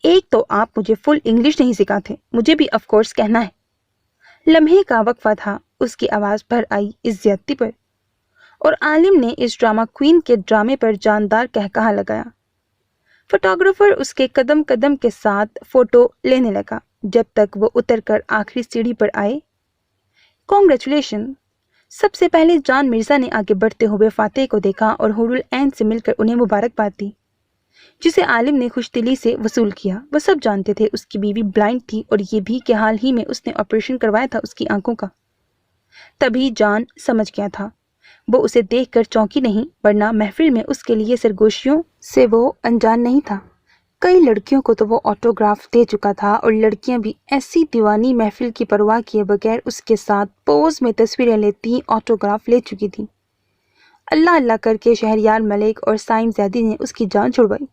ایک تو آپ مجھے فل انگلش نہیں سکھاتے، مجھے بھی آف کورس کہنا ہے۔ لمحے کا وقفہ تھا، اس کی آواز بھر آئی اس زیادتی پر، اور عالم نے اس ڈرامہ کوئین کے ڈرامے پر جاندار کہا لگایا۔ فوٹوگرافر اس کے قدم قدم کے ساتھ فوٹو لینے لگا جب تک وہ اتر کر آخری سیڑھی پر آئے۔ کانگریچولیشن! سب سے پہلے جان مرزا نے آگے بڑھتے ہوئے فاتح کو دیکھا اور حور العین سے مل کر انہیں مبارکباد دی، جسے عالم نے خوش دلی سے وصول کیا۔ وہ سب جانتے تھے اس کی بیوی بلائنڈ تھی، اور یہ بھی کہ حال ہی میں اس نے آپریشن کروایا تھا اس کی آنکھوں کا۔ تبھی جان سمجھ گیا تھا، وہ اسے دیکھ کر چونکی نہیں، ورنہ محفل میں اس کے لیے سرگوشیوں سے وہ انجان نہیں تھا۔ کئی لڑکیوں کو تو وہ آٹوگراف دے چکا تھا، اور لڑکیاں بھی ایسی دیوانی محفل کی پرواہ کیے بغیر اس کے ساتھ پوز میں تصویریں لیتی آٹوگراف لے چکی تھی۔ اللہ اللہ کر کے شہریار ملک اور سائم زیدی نے اس کی جان چھڑوائی،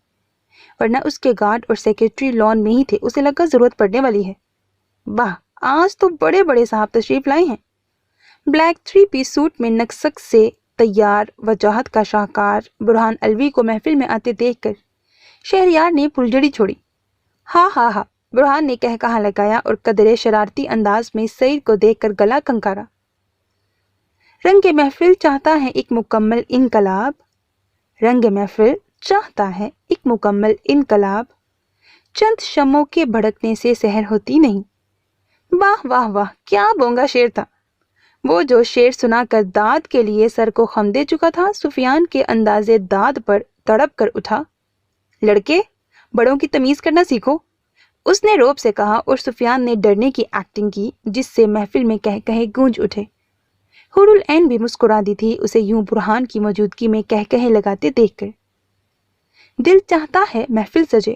ورنہ اس کے گارڈ اور سیکرٹری لان میں ہی تھے، اسے لگا ضرورت پڑنے والی ہے۔ واہ، آج تو بڑے بڑے صاحب تشریف لائے ہیں۔ بلیک 3 پیس سوٹ میں نکسک سے تیار وجاہت کا شاہکار برہان الوی کو محفل میں آتے دیکھ کر شہریار نے پھلجھڑی چھوڑی۔ ہاں ہاں ہاں، برہان نے کہا لگایا اور قدرے شرارتی انداز میں سعید کو دیکھ کر گلا کنکارا۔ رنگ محفل چاہتا ہے ایک مکمل انقلاب، رنگ محفل چاہتا ہے ایک مکمل انقلاب، چند شموں کے بھڑکنے سے سحر ہوتی نہیں۔ واہ واہ واہ، کیا بونگا شعر تھا! وہ جو شعر سنا کر داد کے لیے سر کو خم دے چکا تھا، سفیان کے اندازے داد پر تڑپ کر اٹھا۔ لڑکے، بڑوں کی تمیز کرنا سیکھو، اس نے روب سے کہا، اور سفیان نے ڈرنے کی ایکٹنگ کی جس سے محفل میں کہے گونج اٹھے۔ حور العین بھی مسکرا دی تھی اسے یوں برہان کی موجودگی میں کہے لگاتے دیکھ کر۔ دل چاہتا ہے محفل سجے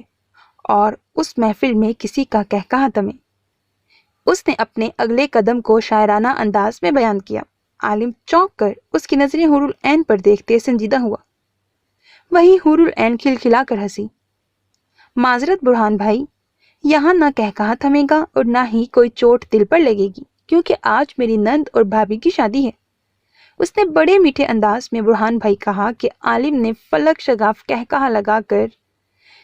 اور اس محفل میں کسی کا کہا تمے، اس نے اپنے اگلے قدم کو شاعرانہ انداز میں بیان کیا۔ عالم چونک کر اس کی نظریں حور العین پر دیکھتے سنجیدہ ہوا۔ وہی حور العین کھلکھلا کر ہنسی۔ معذرت برہان بھائی، یہاں نہ کہا تھمے گا اور نہ ہی کوئی چوٹ دل پر لگے گی، کیونکہ آج میری نند اور بھابھی کی شادی ہے۔ اس نے بڑے میٹھے انداز میں برہان بھائی کہا کہ عالم نے فلک شگاف کہا لگا کر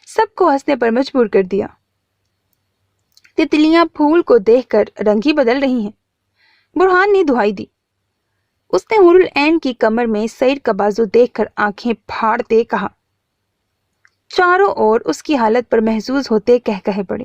سب کو ہنسنے پر مجبور کر دیا۔ تتلیاں پھول کو دیکھ کر رنگ ہی بدل رہی ہیں، برہان نے دہائی دی۔ اس نے حور العین کی کمر میں سیر کا بازو دیکھ کر آنکھیں پھاڑتے کہا۔ چاروں اور اس کی حالت پر محظوظ ہوتے کہے پڑے۔